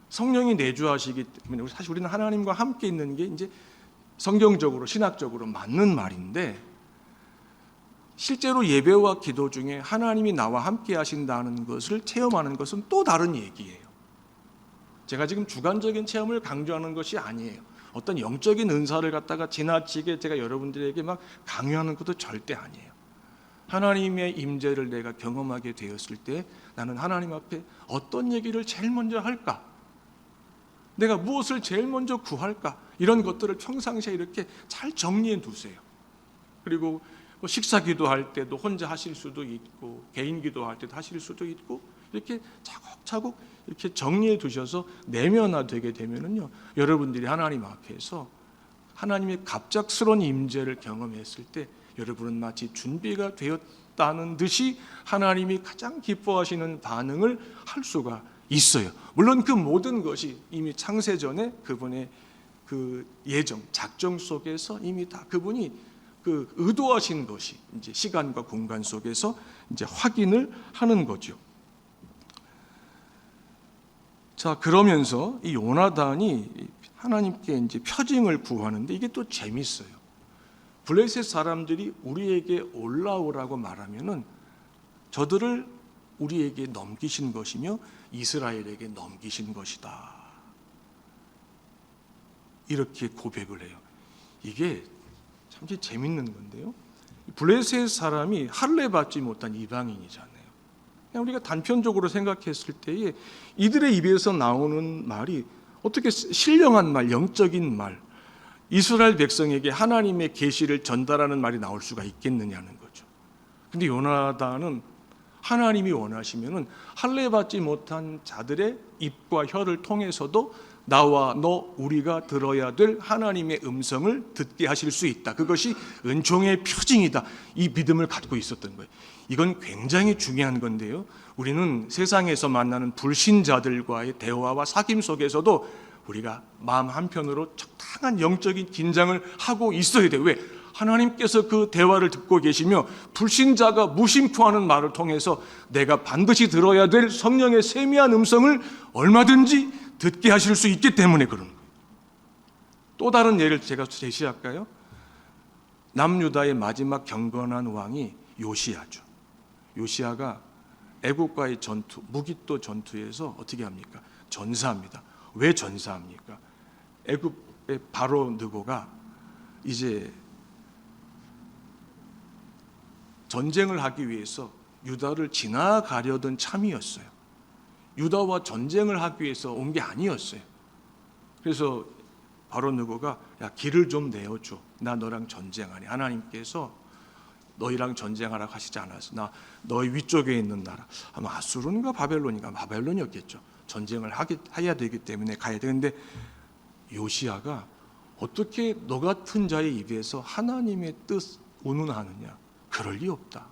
Speaker 4: 성령이 내주하시기 때문에 사실 우리는 하나님과 함께 있는 게 이제 성경적으로 신학적으로 맞는 말인데, 실제로 예배와 기도 중에 하나님이 나와 함께 하신다는 것을 체험하는 것은 또 다른 얘기예요. 제가 지금 주관적인 체험을 강조하는 것이 아니에요. 어떤 영적인 은사를 갖다가 지나치게 제가 여러분들에게 막 강요하는 것도 절대 아니에요. 하나님의 임재를 내가 경험하게 되었을 때 나는 하나님 앞에 어떤 얘기를 제일 먼저 할까? 내가 무엇을 제일 먼저 구할까? 이런 것들을 평상시에 이렇게 잘 정리해 두세요. 그리고 뭐 식사 기도할 때도 혼자 하실 수도 있고 개인 기도할 때도 하실 수도 있고 이렇게 차곡차곡 이렇게 정리해 두셔서 내면화되게 되면은요, 여러분들이 하나님 앞에서 하나님의 갑작스러운 임재를 경험했을 때 여러분은 마치 준비가 되었다는 듯이 하나님이 가장 기뻐하시는 반응을 할 수가 있어요. 물론 그 모든 것이 이미 창세 전에 그분의 그 예정, 작정 속에서 이미 다 그분이 그 의도하신 것이 이제 시간과 공간 속에서 이제 확인을 하는 거죠. 자, 그러면서 이 요나단이 하나님께 이제 표징을 구하는데 이게 또 재밌어요. 블레셋 사람들이 우리에게 올라오라고 말하면은 저들을 우리에게 넘기신 것이며 이스라엘에게 넘기신 것이다. 이렇게 고백을 해요. 이게 참 재밌는 건데요. 블레셋 사람이 할례 받지 못한 이방인이잖아요. 그냥 우리가 단편적으로 생각했을 때에 이들의 입에서 나오는 말이 어떻게 신령한 말, 영적인 말, 이스라엘 백성에게 하나님의 계시를 전달하는 말이 나올 수가 있겠느냐는 거죠. 근데 요나단은 하나님이 원하시면은 할례 받지 못한 자들의 입과 혀를 통해서도 나와 너 우리가 들어야 될 하나님의 음성을 듣게 하실 수 있다. 그것이 은총의 표징이다. 이 믿음을 갖고 있었던 거예요. 이건 굉장히 중요한 건데요. 우리는 세상에서 만나는 불신자들과의 대화와 사귐 속에서도 우리가 마음 한편으로 적당한 영적인 긴장을 하고 있어야 돼요. 왜? 하나님께서 그 대화를 듣고 계시며 불신자가 무심코하는 말을 통해서 내가 반드시 들어야 될 성령의 세미한 음성을 얼마든지 듣게 하실 수 있기 때문에 그런 거예요. 또 다른 예를 제가 제시할까요? 남유다의 마지막 경건한 왕이 요시야죠. 요시야가 애국과의 전투, 무깃도 전투에서 어떻게 합니까? 전사합니다. 왜 전사합니까? 애국의 바로 느고가 이제 전쟁을 하기 위해서 유다를 지나가려던 참이었어요. 유다와 전쟁을 하기 위해서 온 게 아니었어요. 그래서 바로 느고가 야, 길을 좀 내어줘. 나 너랑 전쟁하니. 하나님께서 너희랑 전쟁하라고 하시지 않았어. 나 너희 위쪽에 있는 나라. 아마 아수르인가 바벨론인가? 바벨론이었겠죠. 전쟁을 해야 되기 때문에 가야 되는데 요시야가 어떻게 너 같은 자의 입에서 하나님의 뜻 운운하느냐? 그럴 리 없다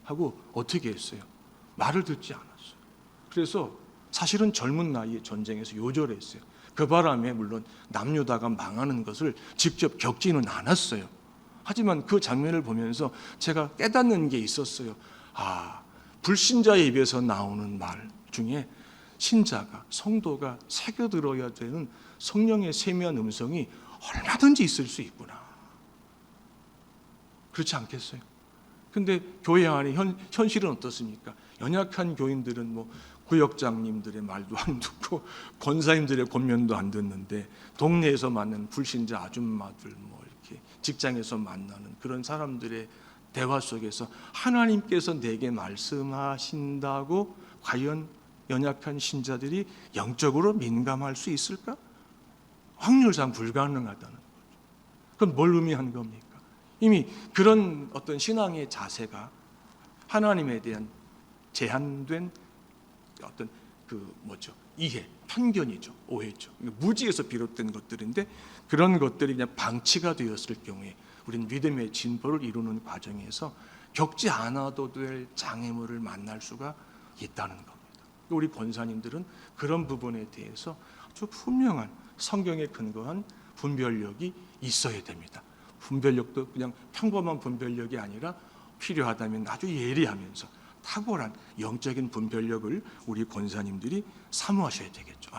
Speaker 4: 하고 어떻게 했어요? 말을 듣지 않았어요. 그래서 사실은 젊은 나이에 전쟁에서 요절했어요. 그 바람에 물론 남유다가 망하는 것을 직접 겪지는 않았어요. 하지만 그 장면을 보면서 제가 깨닫는 게 있었어요. 아, 불신자의 입에서 나오는 말 중에 신자가, 성도가 새겨들어야 되는 성령의 세미한 음성이 얼마든지 있을 수 있구나. 그렇지 않겠어요? 근데 교회 안에 현실은 어떻습니까? 연약한 교인들은 뭐 구역장님들의 말도 안 듣고 권사님들의 권면도 안 듣는데 동네에서 만나는 불신자 아줌마들 뭐 이렇게 직장에서 만나는 그런 사람들의 대화 속에서 하나님께서 내게 말씀하신다고 과연 연약한 신자들이 영적으로 민감할 수 있을까? 확률상 불가능하다는 거죠. 그건 뭘 의미하는 겁니까? 이미 그런 어떤 신앙의 자세가 하나님에 대한 제한된 어떤 이해, 편견이죠, 오해죠. 무지에서 비롯된 것들인데 그런 것들이 그냥 방치가 되었을 경우에 우리는 믿음의 진보를 이루는 과정에서 겪지 않아도 될 장애물을 만날 수가 있다는 겁니다. 우리 권사님들은 그런 부분에 대해서 아주 분명한 성경에 근거한 분별력이 있어야 됩니다. 분별력도 그냥 평범한 분별력이 아니라 필요하다면 아주 예리하면서 탁월한 영적인 분별력을 우리 권사님들이 사모하셔야 되겠죠.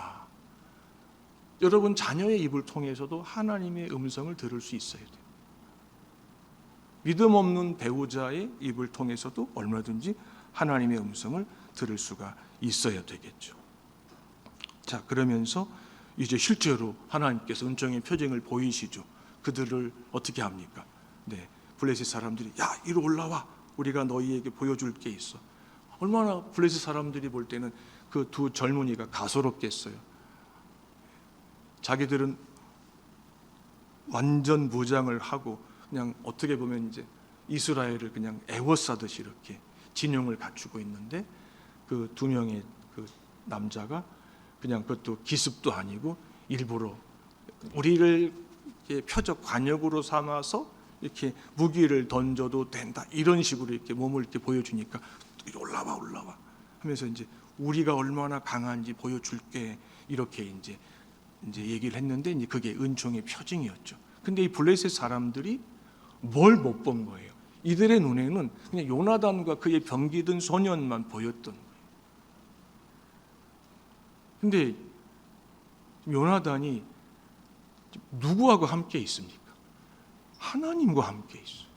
Speaker 4: 여러분 자녀의 입을 통해서도 하나님의 음성을 들을 수 있어야 돼요. 믿음 없는 배우자의 입을 통해서도 얼마든지 하나님의 음성을 들을 수가 있어야 되겠죠. 자, 그러면서 이제 실제로 하나님께서 은총의 표징을 보이시죠. 그들을 어떻게 합니까? 네, 블레셋 사람들이 야, 이리 올라와. 우리가 너희에게 보여줄 게 있어. 얼마나 블레셋 사람들이 볼 때는 그 두 젊은이가 가소롭겠어요. 자기들은 완전 무장을 하고 그냥 어떻게 보면 이제 이스라엘을 그냥 애워싸듯이 이렇게 진영을 갖추고 있는데 그 두 명의 그 남자가 그냥 그것도 기습도 아니고 일부러 우리를 이렇게 표적 관역으로 삼아서 이렇게 무기를 던져도 된다 이런 식으로 이렇게 몸을 이렇게 보여주니까 올라와 하면서 이제 우리가 얼마나 강한지 보여줄게 이렇게 이제 얘기를 했는데 이제 그게 은총의 표징이었죠. 근데 이 블레셋 사람들이 뭘 못 본 거예요. 이들의 눈에는 그냥 요나단과 그의 병기든 소년만 보였던 거예요. 근데 요나단이 누구하고 함께 있습니까? 하나님과 함께 있어요.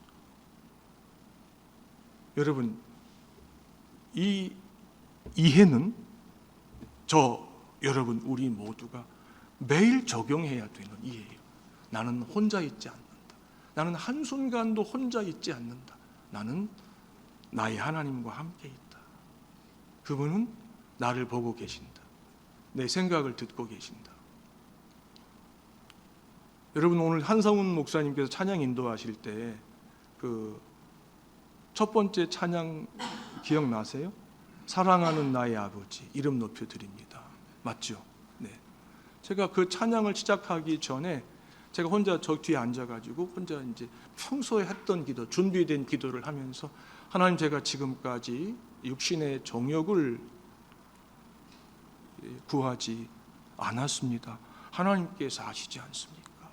Speaker 4: 여러분, 이 이해는 여러분 우리 모두가 매일 적용해야 되는 이해예요. 나는 혼자 있지 않는다. 나는 한순간도 혼자 있지 않는다. 나는 나의 하나님과 함께 있다. 그분은 나를 보고 계신다. 내 생각을 듣고 계신다. 여러분, 오늘 한성훈 목사님께서 찬양 인도하실 때 그 첫 번째 찬양 기억나세요? 사랑하는 나의 아버지 이름 높여 드립니다. 맞죠? 네. 제가 그 찬양을 시작하기 전에 제가 혼자 저 뒤에 앉아가지고 혼자 이제 평소에 했던 기도, 준비된 기도를 하면서 하나님, 제가 지금까지 육신의 정욕을 구하지 않았습니다. 하나님께서 아시지 않습니까?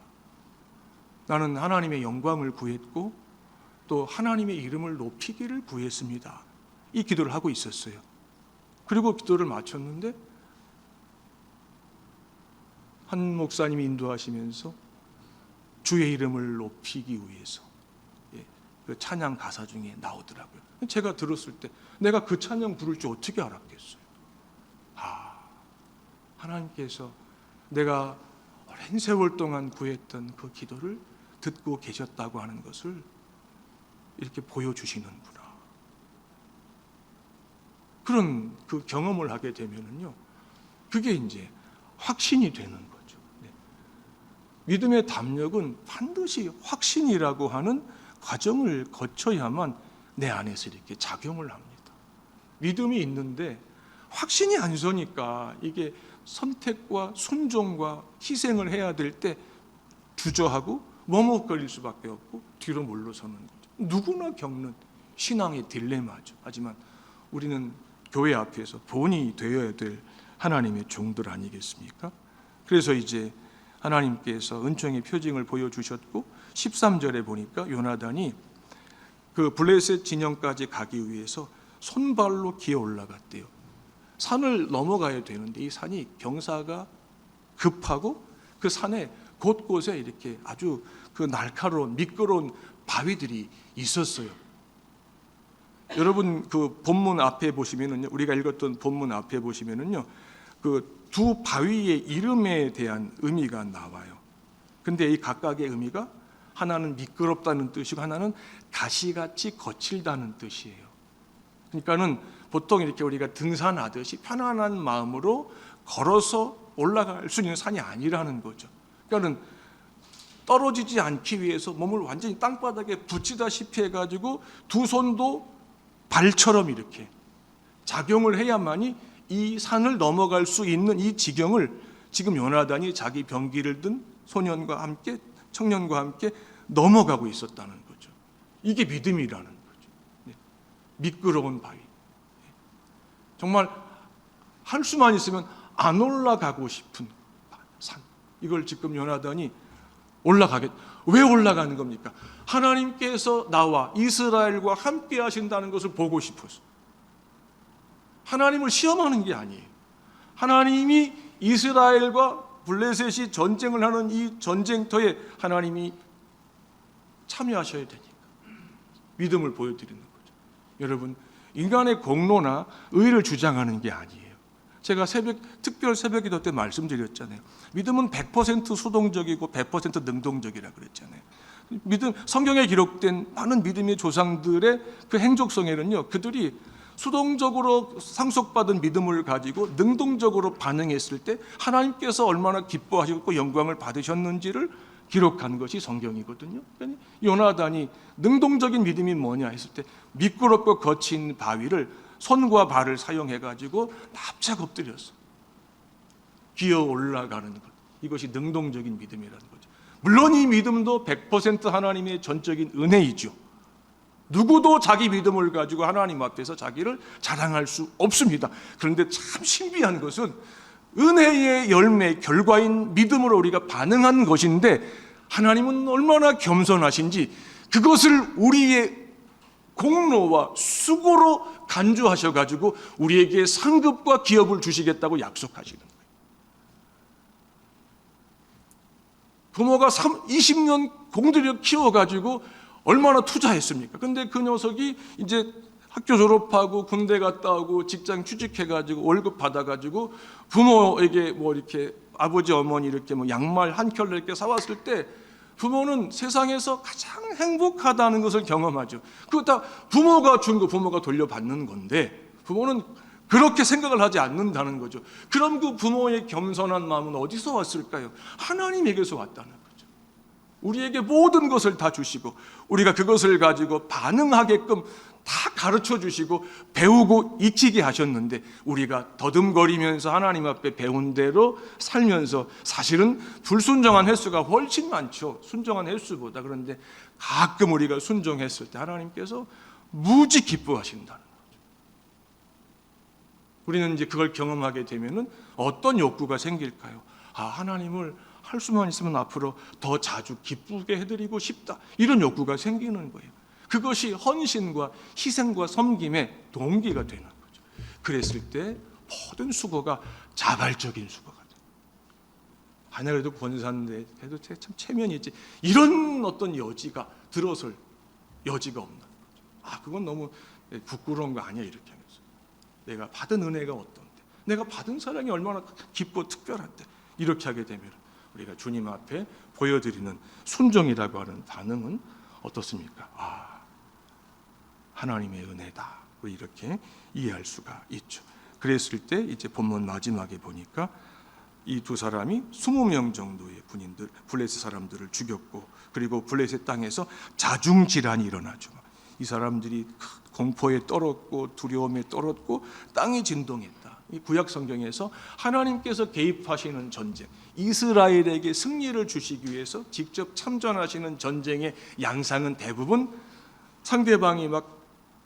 Speaker 4: 나는 하나님의 영광을 구했고 또 하나님의 이름을 높이기를 구했습니다. 이 기도를 하고 있었어요. 그리고 기도를 마쳤는데 한 목사님이 인도하시면서 주의 이름을 높이기 위해서 그 찬양 가사 중에 나오더라고요. 제가 들었을 때 내가 그 찬양 부를 줄 어떻게 알았겠어요? 하나님께서 내가 오랜 세월 동안 구했던 그 기도를 듣고 계셨다고 하는 것을 이렇게 보여주시는구나. 그런 그 경험을 하게 되면은요, 그게 이제 확신이 되는 거죠. 네. 믿음의 담력은 반드시 확신이라고 하는 과정을 거쳐야만 내 안에서 이렇게 작용을 합니다. 믿음이 있는데 확신이 안 서니까 이게 선택과 순종과 희생을 해야 될 때 주저하고 머뭇거릴 수밖에 없고 뒤로 물러서는 거죠. 누구나 겪는 신앙의 딜레마죠. 하지만 우리는 교회 앞에서 본이 되어야 될 하나님의 종들 아니겠습니까? 그래서 이제 하나님께서 은총의 표징을 보여주셨고 13절에 보니까 요나단이 그 블레셋 진영까지 가기 위해서 손발로 기어 올라갔대요. 산을 넘어가야 되는데 이 산이 경사가 급하고 그 산에 곳곳에 이렇게 아주 그 날카로운 미끄러운 바위들이 있었어요. 여러분 그 본문 앞에 보시면은요, 우리가 읽었던 본문 앞에 보시면은요, 그 두 바위의 이름에 대한 의미가 나와요. 근데 이 각각의 의미가 하나는 미끄럽다는 뜻이고 하나는 가시같이 거칠다는 뜻이에요. 그러니까는 보통 이렇게 우리가 등산하듯이 편안한 마음으로 걸어서 올라갈 수 있는 산이 아니라는 거죠. 그러니까는 떨어지지 않기 위해서 몸을 완전히 땅바닥에 붙이다시피 해가지고 두 손도 발처럼 이렇게 작용을 해야만이 이 산을 넘어갈 수 있는 이 지경을 지금 요나단이 자기 병기를 든 소년과 함께 청년과 함께 넘어가고 있었다는 거죠. 이게 믿음이라는 거죠. 미끄러운 바위. 정말 할 수만 있으면 안 올라가고 싶은 산. 이걸 지금 요나단이 왜 올라가는 겁니까? 하나님께서 나와 이스라엘과 함께 하신다는 것을 보고 싶어서. 하나님을 시험하는 게 아니에요. 하나님이 이스라엘과 블레셋이 전쟁을 하는 이 전쟁터에 하나님이 참여하셔야 되니까 믿음을 보여드리는 거죠. 여러분, 인간의 공로나 의를 주장하는 게 아니에요. 제가 특별 새벽 기도 때 말씀드렸잖아요. 믿음은 100% 수동적이고 100% 능동적이라 그랬잖아요. 믿음, 성경에 기록된 많은 믿음의 조상들의 그 행적성에는요, 그들이 수동적으로 상속받은 믿음을 가지고 능동적으로 반응했을 때 하나님께서 얼마나 기뻐하셨고 영광을 받으셨는지를 기록한 것이 성경이거든요. 그러니까 요나단이 능동적인 믿음이 뭐냐 했을 때 미끄럽고 거친 바위를 손과 발을 사용해 가지고 납작 엎드렸어. 기어 올라가는 것. 이것이 능동적인 믿음이라는 거죠. 물론 이 믿음도 100% 하나님의 전적인 은혜이죠. 누구도 자기 믿음을 가지고 하나님 앞에서 자기를 자랑할 수 없습니다. 그런데 참 신비한 것은 은혜의 열매, 결과인 믿음으로 우리가 반응한 것인데 하나님은 얼마나 겸손하신지 그것을 우리의 공로와 수고로 간주하셔가지고 우리에게 상급과 기업을 주시겠다고 약속하시는 거예요. 부모가 20년 공들여 키워가지고 얼마나 투자했습니까? 근데 그 녀석이 이제 학교 졸업하고 군대 갔다 오고 직장 취직해가지고 월급 받아가지고 부모에게 뭐 이렇게 아버지 어머니 이렇게 뭐 양말 한 켤레 이렇게 사왔을 때 부모는 세상에서 가장 행복하다는 것을 경험하죠. 그거 다 부모가 준 거 부모가 돌려받는 건데 부모는 그렇게 생각을 하지 않는다는 거죠. 그럼 그 부모의 겸손한 마음은 어디서 왔을까요? 하나님에게서 왔다는 거죠. 우리에게 모든 것을 다 주시고 우리가 그것을 가지고 반응하게끔 다 가르쳐 주시고 배우고 익히게 하셨는데 우리가 더듬거리면서 하나님 앞에 배운 대로 살면서 사실은 불순종한 횟수가 훨씬 많죠. 순종한 횟수보다. 그런데 가끔 우리가 순종했을 때 하나님께서 무지 기뻐하신다는 거죠. 우리는 이제 그걸 경험하게 되면은 어떤 욕구가 생길까요? 하나님을 할 수만 있으면 앞으로 더 자주 기쁘게 해드리고 싶다. 이런 욕구가 생기는 거예요. 그것이 헌신과 희생과 섬김의 동기가 되는 거죠. 그랬을 때 모든 수고가 자발적인 수고가 돼요. 하늘에도 권사인데 해도 참 체면이 있지. 이런 어떤 여지가 들어설 여지가 없는 거죠. 그건 너무 부끄러운 거 아니야 이렇게 하면서. 내가 받은 은혜가 어떤데, 내가 받은 사랑이 얼마나 깊고 특별한데 이렇게 하게 되면 우리가 주님 앞에 보여드리는 순종이라고 하는 반응은 어떻습니까? 하나님의 은혜다. 이렇게 이해할 수가 있죠. 그랬을 때 이제 본문 마지막에 보니까 이 두 사람이 20명 정도의 군인들, 블레셋 사람들을 죽였고 그리고 블레셋 땅에서 자중질환이 일어나죠. 이 사람들이 공포에 떨었고 두려움에 떨었고 땅이 진동했다. 이 구약 성경에서 하나님께서 개입하시는 전쟁, 이스라엘에게 승리를 주시기 위해서 직접 참전하시는 전쟁의 양상은 대부분 상대방이 막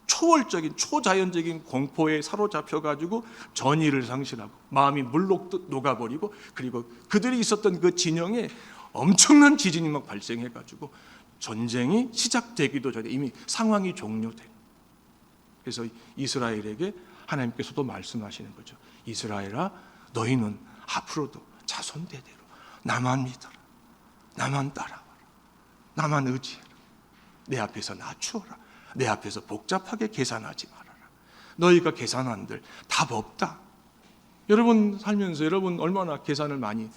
Speaker 4: 초월적인 초자연적인 공포에 사로잡혀가지고 전의를 상실하고 마음이 물로 녹아버리고 그리고 그들이 있었던 그 진영에 엄청난 지진이 막 발생해가지고 전쟁이 시작되기도 전에 이미 상황이 종료된. 그래서 이스라엘에게 하나님께서도 말씀하시는 거죠. 이스라엘아, 너희는 앞으로도 자손대대로 나만 믿어라, 나만 따라와라, 나만 의지해라, 내 앞에서 낮추어라, 내 앞에서 복잡하게 계산하지 말아라. 너희가 계산한들 답 없다. 여러분 살면서 여러분 얼마나 계산을 많이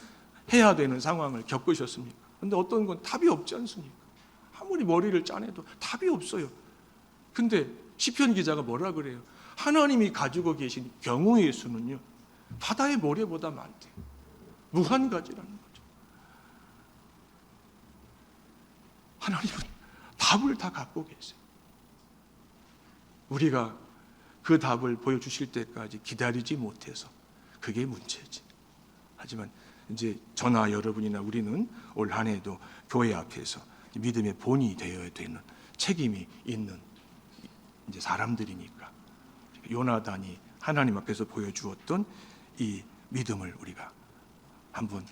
Speaker 4: 해야 되는 상황을 겪으셨습니까? 그런데 어떤 건 답이 없지 않습니까? 아무리 머리를 짜내도 답이 없어요. 근데 시편 기자가 뭐라 그래요? 하나님이 가지고 계신 경우의 수는요, 바다의 모래보다 많대. 무한가지라는 거죠. 하나님은 답을 다 갖고 계세요. 우리가 그 답을 보여주실 때까지 기다리지 못해서 그게 문제지. 하지만 이제 저나 여러분이나 우리는 올 한 해도 교회 앞에서 믿음의 본이 되어야 되는 책임이 있는 이제 사람들이니까 요나단이 하나님 앞에서 보여주었던 이 믿음을 우리가 한번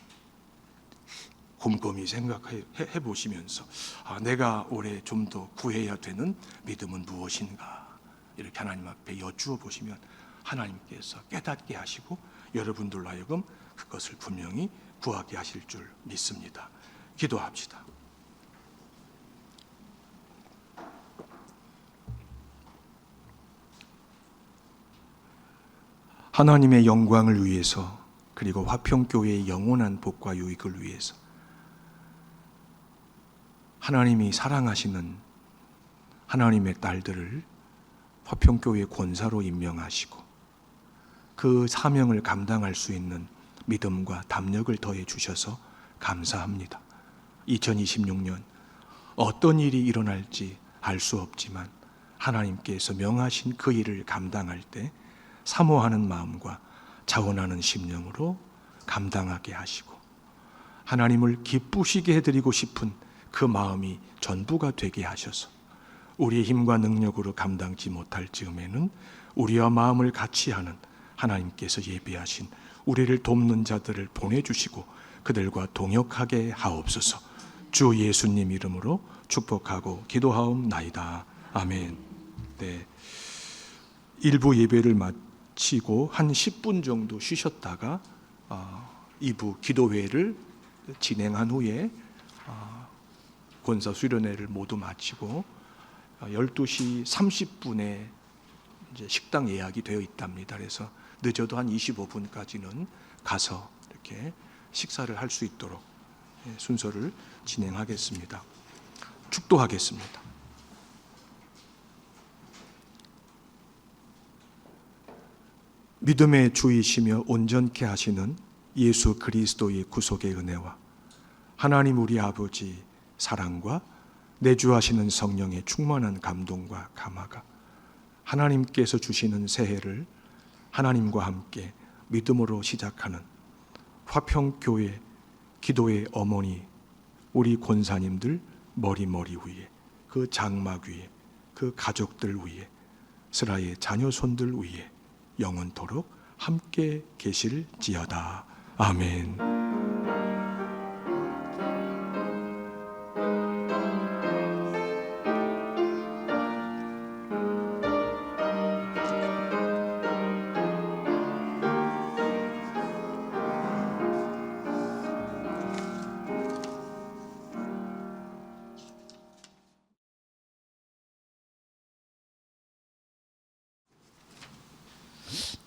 Speaker 4: 곰곰이 생각해 보시면서 내가 올해 좀 더 구해야 되는 믿음은 무엇인가 이렇게 하나님 앞에 여쭈어 보시면 하나님께서 깨닫게 하시고 여러분들로 하여금 그것을 분명히 구하게 하실 줄 믿습니다. 기도합시다. 하나님의 영광을 위해서 그리고 화평교회의 영원한 복과 유익을 위해서 하나님이 사랑하시는 하나님의 딸들을 화평교회 권사로 임명하시고 그 사명을 감당할 수 있는 믿음과 담력을 더해 주셔서 감사합니다. 2026년 어떤 일이 일어날지 알 수 없지만 하나님께서 명하신 그 일을 감당할 때 사모하는 마음과 자원하는 심령으로 감당하게 하시고 하나님을 기쁘시게 해드리고 싶은 그 마음이 전부가 되게 하셔서 우리의 힘과 능력으로 감당지 못할 즈음에는 우리와 마음을 같이 하는 하나님께서 예비하신 우리를 돕는 자들을 보내주시고 그들과 동역하게 하옵소서. 주 예수님 이름으로 축복하고 기도하옵나이다. 아멘. 네, 1부 예배를 마치고 한 10분 정도 쉬셨다가 2부 기도회를 진행한 후에 권사 수련회를 모두 마치고 12시 30분에 이제 식당 예약이 되어 있답니다. 그래서 늦어도 한 25분까지는 가서 이렇게 식사를 할 수 있도록 순서를 진행하겠습니다. 축도하겠습니다. 믿음의 주이시며 온전케 하시는 예수 그리스도의 구속의 은혜와 하나님 우리 아버지 사랑과 내주하시는 성령의 충만한 감동과 감화가 하나님께서 주시는 새해를 하나님과 함께 믿음으로 시작하는 화평교회 기도의 어머니 우리 권사님들 머리 위에 그 장막 위에 그 가족들 위에 스라의 자녀손들 위에 영원토록 함께 계실지어다. 아멘.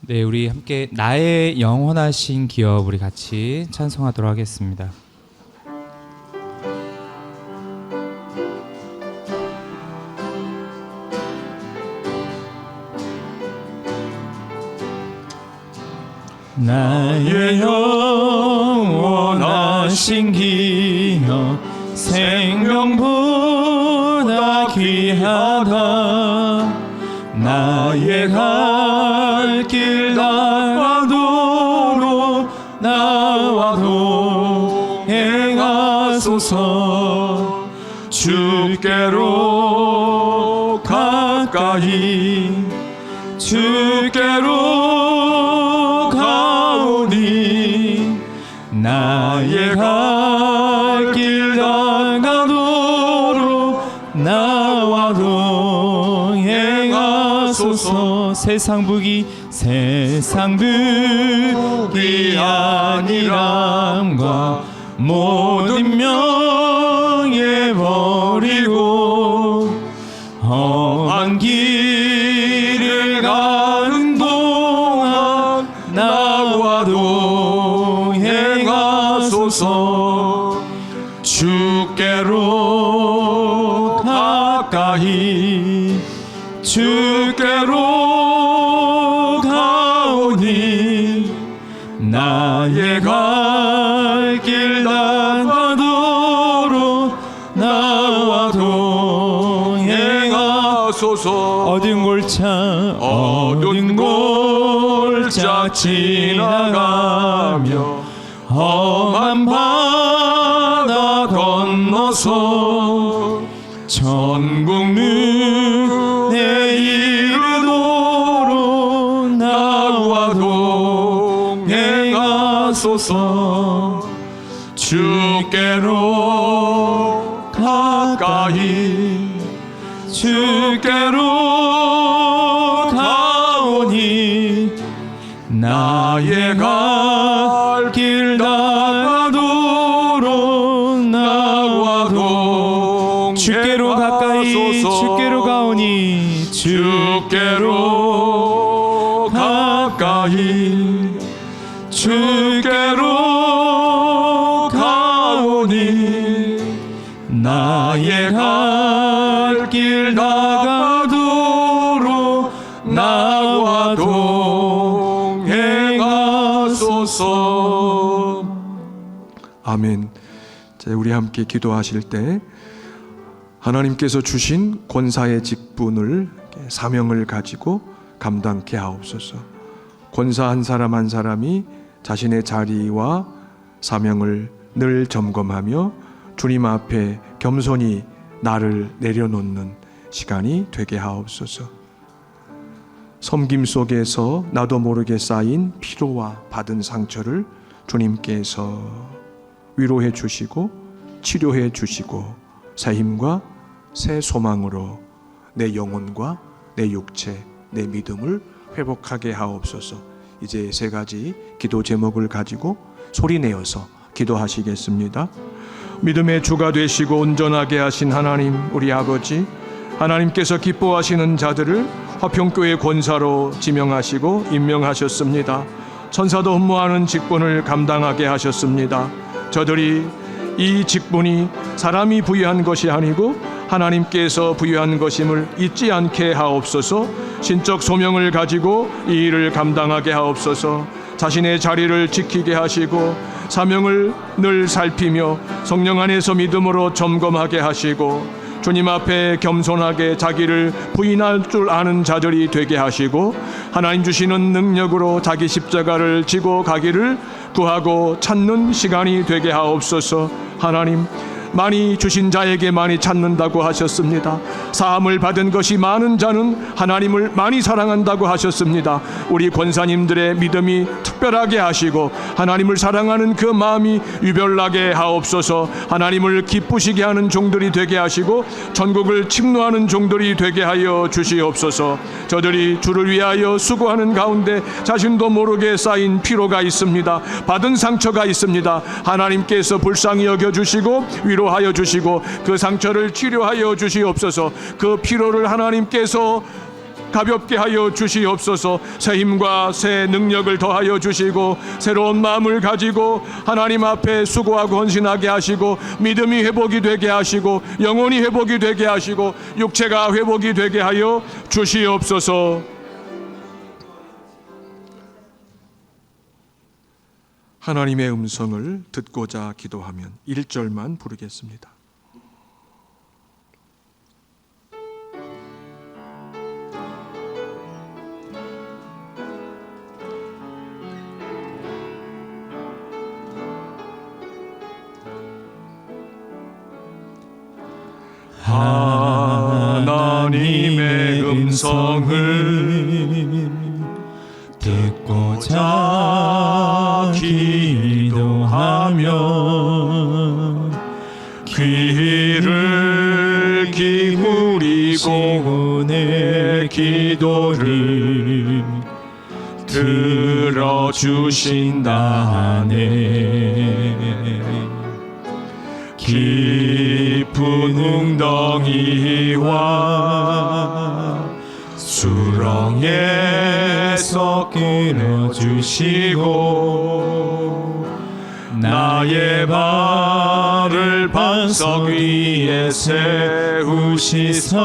Speaker 1: 네, 우리 함께 나의 영원하신 기업 우리 같이 찬송하도록 하겠습니다. 나의 영원하신 기업 생명보다 귀하다. 나의 갈 길 나가도록 나와 동행하소서. 주께로 가까이 주께로 가오니 나의 갈 길 나가도록 나와 동행하소서. 세상 북이 아니람과 모든 명예 버리고 험한 길을 가는 동안 나와 동행하소서. 주께로 가까이 주께로 가오니 나의 갈 길 나가도록 나와 동행하소서. 어두운 골짜 지나가며 험한 바다 건너서 천국 눈에 이르도록 나와 동행하소서. 주께로 가까이 주께로 가오니 나의 갈 길 나가도록 나와 동행하소서. 주께로 가까이 주께로 가오니 주께로 가까이 주께로 가오니 나의 갈 길 나가도록 나와
Speaker 4: 동행하소서. 아멘. 자, 우리 함께 기도하실 때 하나님께서 주신 권사의 직분을, 사명을 가지고 감당케 하옵소서. 권사 한 사람 한 사람이 자신의 자리와 사명을 늘 점검하며 주님 앞에 겸손히 나를 내려놓는 시간이 되게 하옵소서. 섬김 속에서 나도 모르게 쌓인 피로와 받은 상처를 주님께서 위로해 주시고 치료해 주시고 새 힘과 새 소망으로 내 영혼과 내 육체, 내 믿음을 회복하게 하옵소서. 이제 세 가지 기도 제목을 가지고 소리내어서 기도하시겠습니다. 믿음의 주가 되시고 온전하게 하신 하나님, 우리 아버지, 하나님께서 기뻐하시는 자들을 화평교회 권사로 지명하시고 임명하셨습니다. 천사도 흠모하는 직분을 감당하게 하셨습니다. 저들이 이 직분이 사람이 부여한 것이 아니고 하나님께서 부여한 것임을 잊지 않게 하옵소서. 신적 소명을 가지고 이 일을 감당하게 하옵소서. 자신의 자리를 지키게 하시고 사명을 늘 살피며 성령 안에서 믿음으로 점검하게 하시고 주님 앞에 겸손하게 자기를 부인할 줄 아는 자들이 되게 하시고 하나님 주시는 능력으로 자기 십자가를 지고 가기를 구하고 찾는 시간이 되게 하옵소서. 하나님, 많이 주신 자에게 많이 찾는다고 하셨습니다. 사함을 받은 것이 많은 자는 하나님을 많이 사랑한다고 하셨습니다. 우리 권사님들의 믿음이 특별하게 하시고 하나님을 사랑하는 그 마음이 유별나게 하옵소서. 하나님을 기쁘시게 하는 종들이 되게 하시고 천국을 침노하는 종들이 되게 하여 주시옵소서. 저들이 주를 위하여 수고하는 가운데 자신도 모르게 쌓인 피로가 있습니다. 받은 상처가 있습니다. 하나님께서 불쌍히 여겨주시고 위로하여 주시고 그 상처를 치료하여 주시옵소서. 그 피로를 하나님께서 가볍게 하여 주시옵소서. 새 힘과 새 능력을 더하여 주시고 새로운 마음을 가지고 하나님 앞에 수고하고 헌신하게 하시고 믿음이 회복이 되게 하시고 영혼이 회복이 되게 하시고 육체가 회복이 되게 하여 주시옵소서. 하나님의 음성을 듣고자 기도하면 1절만 부르겠습니다. 하나님의 음성을 듣고자 기도하며 귀를 기울이고 내 기도를 들어주신다네. 깊은 웅덩이와 수렁에서 끌어주시고 나의 발을 반석 위에 세우시사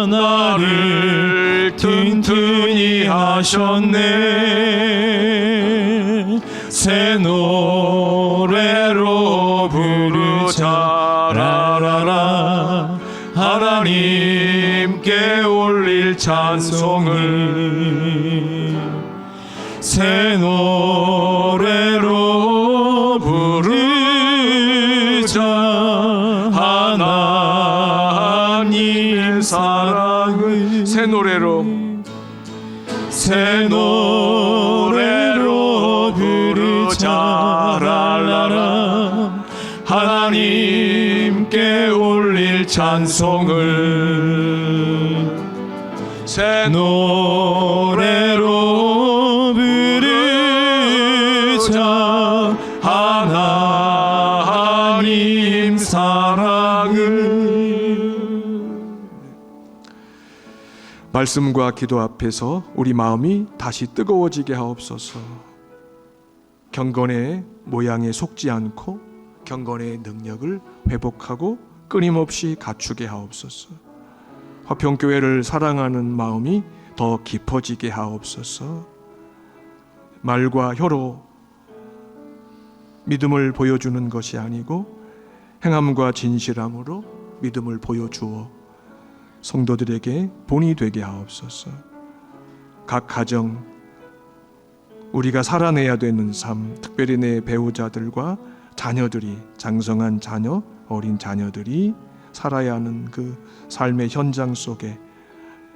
Speaker 4: 나를 튼튼히 하셨네. 새 노래로 부르자 라라라. 하나님께 올릴 찬송을 새 노래로 부르자. 하나님 사랑을 새 노래로 부르자 라라라. 하나님께 올릴 찬송을 새 노래로 부르자. 하나님 사랑을. 말씀과 기도 앞에서 우리 마음이 다시 뜨거워지게 하옵소서. 경건의 모양에 속지 않고 경건의 능력을 회복하고 끊임없이 갖추게 하옵소서. 화평교회를 사랑하는 마음이 더 깊어지게 하옵소서. 말과 혀로 믿음을 보여주는 것이 아니고 행함과 진실함으로 믿음을 보여주어 성도들에게 본이 되게 하옵소서. 각 가정, 우리가 살아내야 되는 삶, 특별히 내 배우자들과 자녀들이, 장성한 자녀, 어린 자녀들이 살아야 하는 그 삶의 현장 속에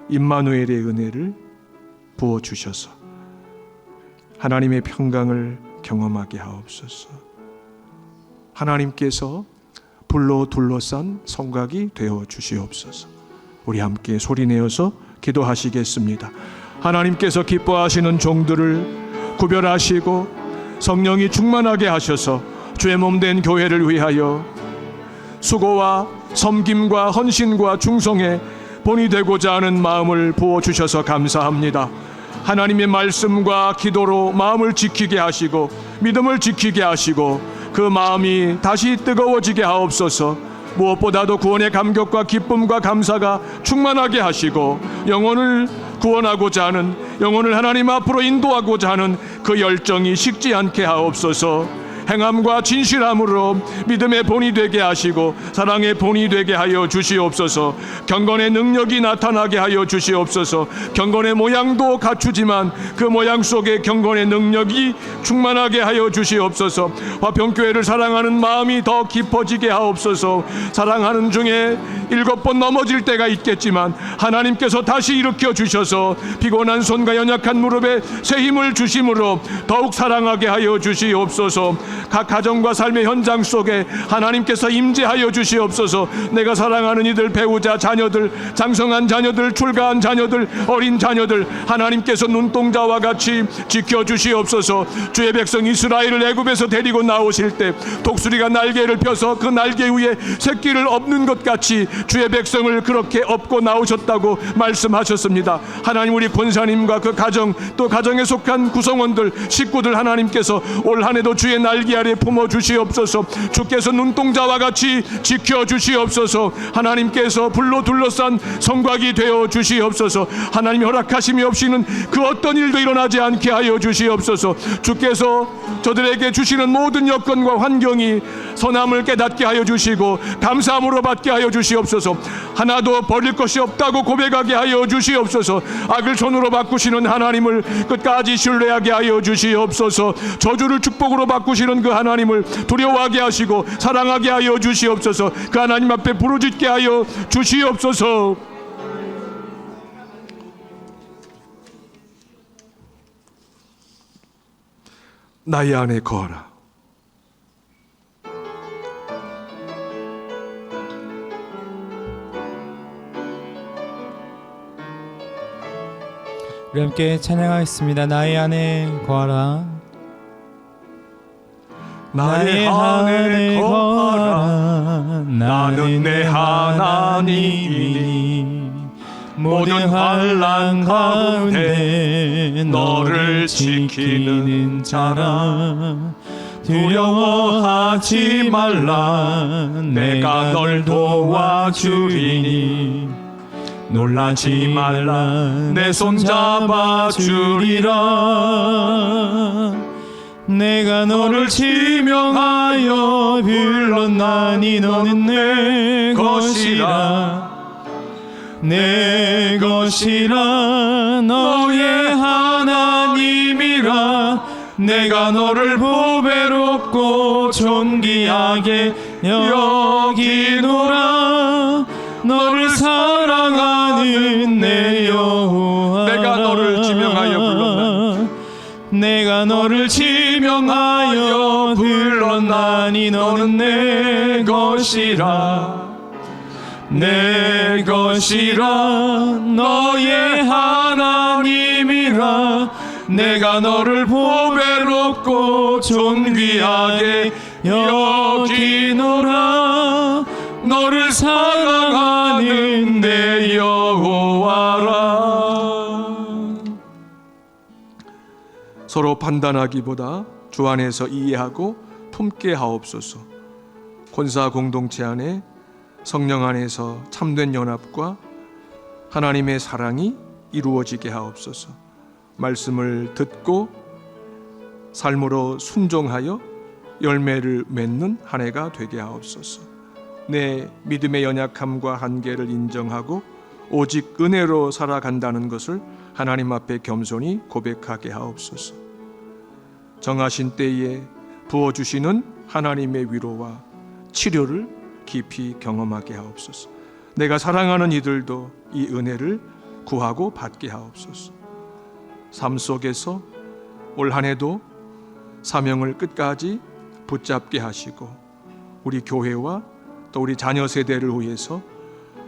Speaker 4: 임마누엘의 은혜를 부어주셔서 하나님의 평강을 경험하게 하옵소서. 하나님께서 불로 둘러싼 성곽이 되어 주시옵소서. 우리 함께 소리내어서 기도하시겠습니다. 하나님께서 기뻐하시는 종들을 구별하시고 성령이 충만하게 하셔서 주의 몸된 교회를 위하여 수고와 섬김과 헌신과 충성에 본이 되고자 하는 마음을 부어주셔서 감사합니다. 하나님의 말씀과 기도로 마음을 지키게 하시고 믿음을 지키게 하시고 그 마음이 다시 뜨거워지게 하옵소서. 무엇보다도 구원의 감격과 기쁨과 감사가 충만하게 하시고 영혼을 구원하고자 하는, 영혼을 하나님 앞으로 인도하고자 하는 그 열정이 식지 않게 하옵소서. 행함과 진실함으로 믿음의 본이 되게 하시고 사랑의 본이 되게 하여 주시옵소서. 경건의 능력이 나타나게 하여 주시옵소서. 경건의 모양도 갖추지만 그 모양 속에 경건의 능력이 충만하게 하여 주시옵소서. 화평교회를 사랑하는 마음이 더 깊어지게 하옵소서. 사랑하는 중에 7번 넘어질 때가 있겠지만 하나님께서 다시 일으켜 주셔서 피곤한 손과 연약한 무릎에 새 힘을 주심으로 더욱 사랑하게 하여 주시옵소서. 각 가정과 삶의 현장 속에 하나님께서 임재하여 주시옵소서. 내가 사랑하는 이들, 배우자, 자녀들, 장성한 자녀들, 출가한 자녀들, 어린 자녀들 하나님께서 눈동자와 같이 지켜주시옵소서. 주의 백성 이스라엘을 애굽에서 데리고 나오실 때 독수리가 날개를 펴서 그 날개 위에 새끼를 엎는 것 같이 주의 백성을 그렇게 엎고 나오셨다고 말씀하셨습니다. 하나님, 우리 권사님과 그 가정, 또 가정에 속한 구성원들, 식구들 하나님께서 올 한해도 주의 날개 아래 품어주시옵소서. 주께서 눈동자와 같이 지켜주시옵소서. 하나님께서 불로 둘러싼 성곽이 되어 주시옵소서. 하나님 허락하심이 없이는 그 어떤 일도 일어나지 않게 하여 주시옵소서. 주께서 저들에게 주시는 모든 여건과 환경이 선함을 깨닫게 하여 주시고 감사함으로 받게 하여 주시옵소서. 하나도 버릴 것이 없다고 고백하게 하여 주시옵소서. 악을 손으로 바꾸시는 하나님을 끝까지 신뢰하게 하여 주시옵소서. 저주를 축복으로 바꾸시는 그 하나님을 두려워하게 하시고 사랑하게 하여 주시옵소서. 그 하나님 앞에 부르짖게 하여 주시옵소서. 나의 안에 거하라.
Speaker 1: 우리 함께 찬양하겠습니다. 나의 안에 거하라.
Speaker 4: 나의 안에 거하라. 나는 내 하나님이니 모든 환난 가운데 너를 지키는 자라. 두려워하지 말라. 내가 널 도와주리니 놀라지 말라. 내 손 잡아주리라.
Speaker 1: 내가 너를 지명하여 불렀나니 너는 내 것이라. 내 것이라. 너의 하나님이라. 내가 너를 보배롭고 존귀하게 여기노라. 너를 사랑하는 내 여호와.
Speaker 4: 내가 너를 지명하여 불렀나니
Speaker 1: 내가 너를 지명하여 불렀나니 너는 내 것이라. 내 것이라. 너의 하나님이라. 내가 너를 보배롭고 존귀하게 여기노라. 너를 사랑하는 내 여호와라.
Speaker 4: 서로 판단하기보다 주 안에서 이해하고 품게 하옵소서. 권사 공동체 안에 성령 안에서 참된 연합과 하나님의 사랑이 이루어지게 하옵소서. 말씀을 듣고 삶으로 순종하여 열매를 맺는 한 해가 되게 하옵소서. 내 믿음의 연약함과 한계를 인정하고 오직 은혜로 살아간다는 것을 하나님 앞에 겸손히 고백하게 하옵소서. 정하신 때에 부어주시는 하나님의 위로와 치료를 깊이 경험하게 하옵소서. 내가 사랑하는 이들도 이 은혜를 구하고 받게 하옵소서. 삶 속에서 올 한 해도 사명을 끝까지 붙잡게 하시고 우리 교회와 또 우리 자녀 세대를 위해서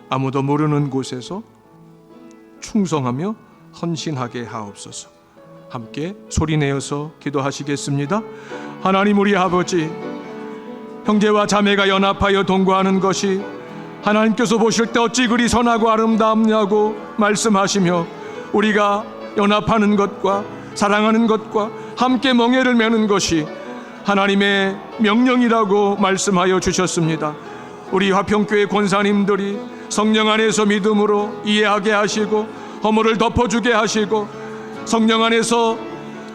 Speaker 4: 아무도 모르는 곳에서 충성하며 헌신하게 하옵소서. 함께 소리내어서 기도하시겠습니다. 하나님 우리 아버지, 형제와 자매가 연합하여 동거하는 것이 하나님께서 보실 때 어찌 그리 선하고 아름답냐고 말씀하시며 우리가 연합하는 것과 사랑하는 것과 함께 멍에를 매는 것이 하나님의 명령이라고 말씀하여 주셨습니다. 우리 화평교회 권사님들이 성령 안에서 믿음으로 이해하게 하시고 허물을 덮어주게 하시고 성령 안에서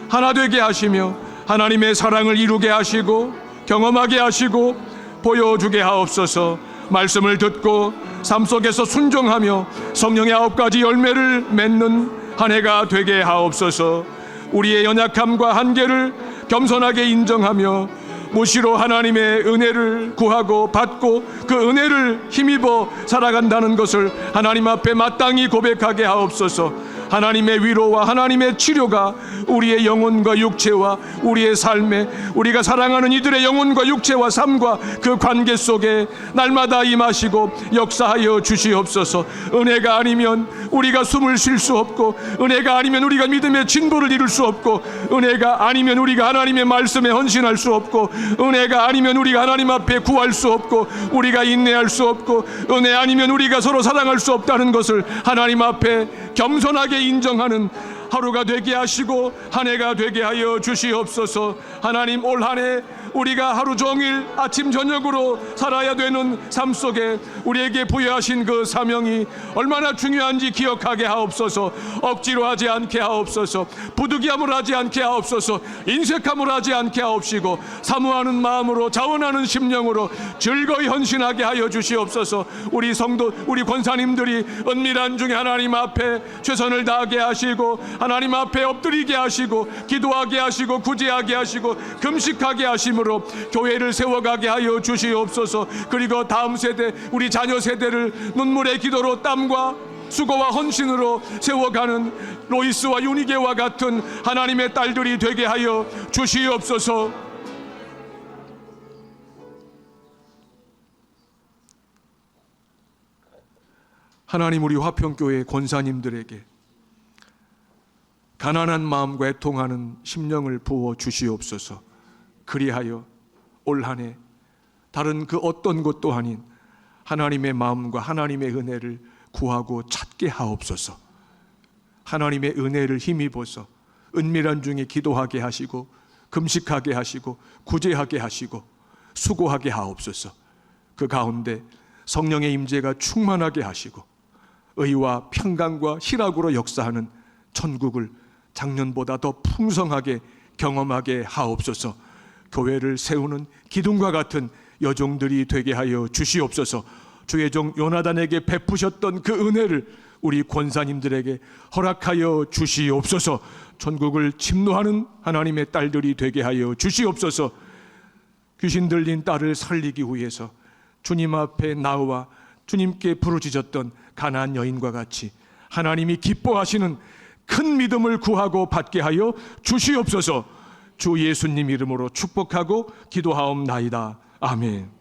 Speaker 4: 하나 되게 하시며 하나님의 사랑을 이루게 하시고 경험하게 하시고 보여주게 하옵소서. 말씀을 듣고 삶 속에서 순종하며 성령의 9가지 열매를 맺는 한 해가 되게 하옵소서. 우리의 연약함과 한계를 겸손하게 인정하며 무시로 하나님의 은혜를 구하고 받고 그 은혜를 힘입어 살아간다는 것을 하나님 앞에 마땅히 고백하게 하옵소서. 하나님의 위로와 하나님의 치료가 우리의 영혼과 육체와 우리의 삶에 우리가 사랑하는 이들의 영혼과 육체와 삶과 그 관계 속에 날마다 임하시고 역사하여 주시옵소서. 은혜가 아니면 우리가 숨을 쉴 수 없고 은혜가 아니면 우리가 믿음의 진보를 이룰 수 없고 은혜가 아니면 우리가 하나님의 말씀에 헌신할 수 없고 은혜가 아니면 우리가 하나님 앞에 구할 수 없고 우리가 인내할 수 없고 은혜 아니면 우리가 서로 사랑할 수 없다는 것을 하나님 앞에 겸손하게 인정하는 하루가 되게 하시고 한 해가 되게 하여 주시옵소서. 하나님 올 한 해 우리가 하루 종일 아침 저녁으로 살아야 되는 삶 속에 우리에게 부여하신 그 사명이 얼마나 중요한지 기억하게 하옵소서. 억지로 하지 않게 하옵소서. 부득이함을 하지 않게 하옵소서. 인색함을 하지 않게 하옵시고 사모하는 마음으로 자원하는 심령으로 즐거이 헌신하게 하여 주시옵소서. 우리 성도 우리 권사님들이 은밀한 중에 하나님 앞에 최선을 다하게 하시고 하나님 앞에 엎드리게 하시고 기도하게 하시고 구제하게 하시고 금식하게 하심으로 교회를 세워가게 하여 주시옵소서. 그리고 다음 세대 우리 자녀 세대를 눈물의 기도로 땀과 수고와 헌신으로 세워가는 로이스와 유니게와 같은 하나님의 딸들이 되게 하여 주시옵소서. 하나님 우리 화평교회 권사님들에게 가난한 마음과 애통하는 심령을 부어 주시옵소서. 그리하여 올 한 해 다른 그 어떤 것도 아닌 하나님의 마음과 하나님의 은혜를 구하고 찾게 하옵소서. 하나님의 은혜를 힘입어서 은밀한 중에 기도하게 하시고 금식하게 하시고 구제하게 하시고 수고하게 하옵소서. 그 가운데 성령의 임재가 충만하게 하시고 의와 평강과 희락으로 역사하는 천국을 작년보다 더 풍성하게 경험하게 하옵소서. 교회를 세우는 기둥과 같은 여종들이 되게 하여 주시옵소서. 주의 종 요나단에게 베푸셨던 그 은혜를 우리 권사님들에게 허락하여 주시옵소서. 천국을 침노하는 하나님의 딸들이 되게 하여 주시옵소서. 귀신 들린 딸을 살리기 위해서 주님 앞에 나와 주님께 부르짖었던 가나안 여인과 같이 하나님이 기뻐하시는 큰 믿음을 구하고 받게 하여 주시옵소서. 주 예수님 이름으로 축복하고 기도하옵나이다. 아멘.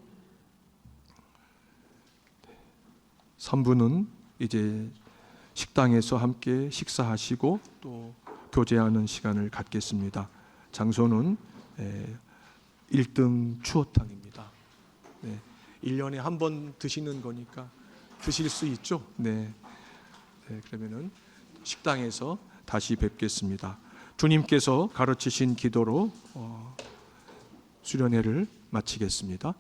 Speaker 4: 3부는 이제 식당에서 함께 식사하시고 또 교제하는 시간을 갖겠습니다. 장소는 1등 추어탕입니다. 1년에 한 번 드시는 거니까 드실 수 있죠? 네. 그러면은 식당에서 다시 뵙겠습니다. 주님께서 가르치신 기도로 수련회를 마치겠습니다.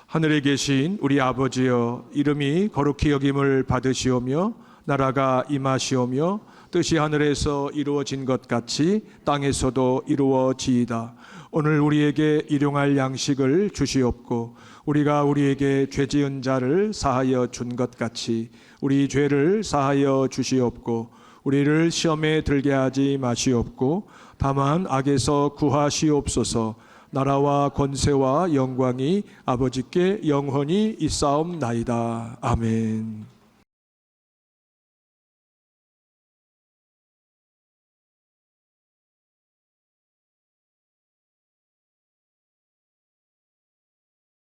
Speaker 4: 하늘에 계신 우리 아버지여, 이름이 거룩히 여김을 받으시오며 나라가 임하시오며 뜻이 하늘에서 이루어진 것 같이 땅에서도 이루어지이다. 오늘 우리에게 일용할 양식을 주시옵고 우리가 우리에게 죄 지은 자를 사하여 준 것 같이 우리 죄를 사하여 주시옵고 우리를 시험에 들게 하지 마시옵고 다만 악에서 구하시옵소서. 나라와 권세와 영광이 아버지께 영원히 있사옵나이다. 아멘.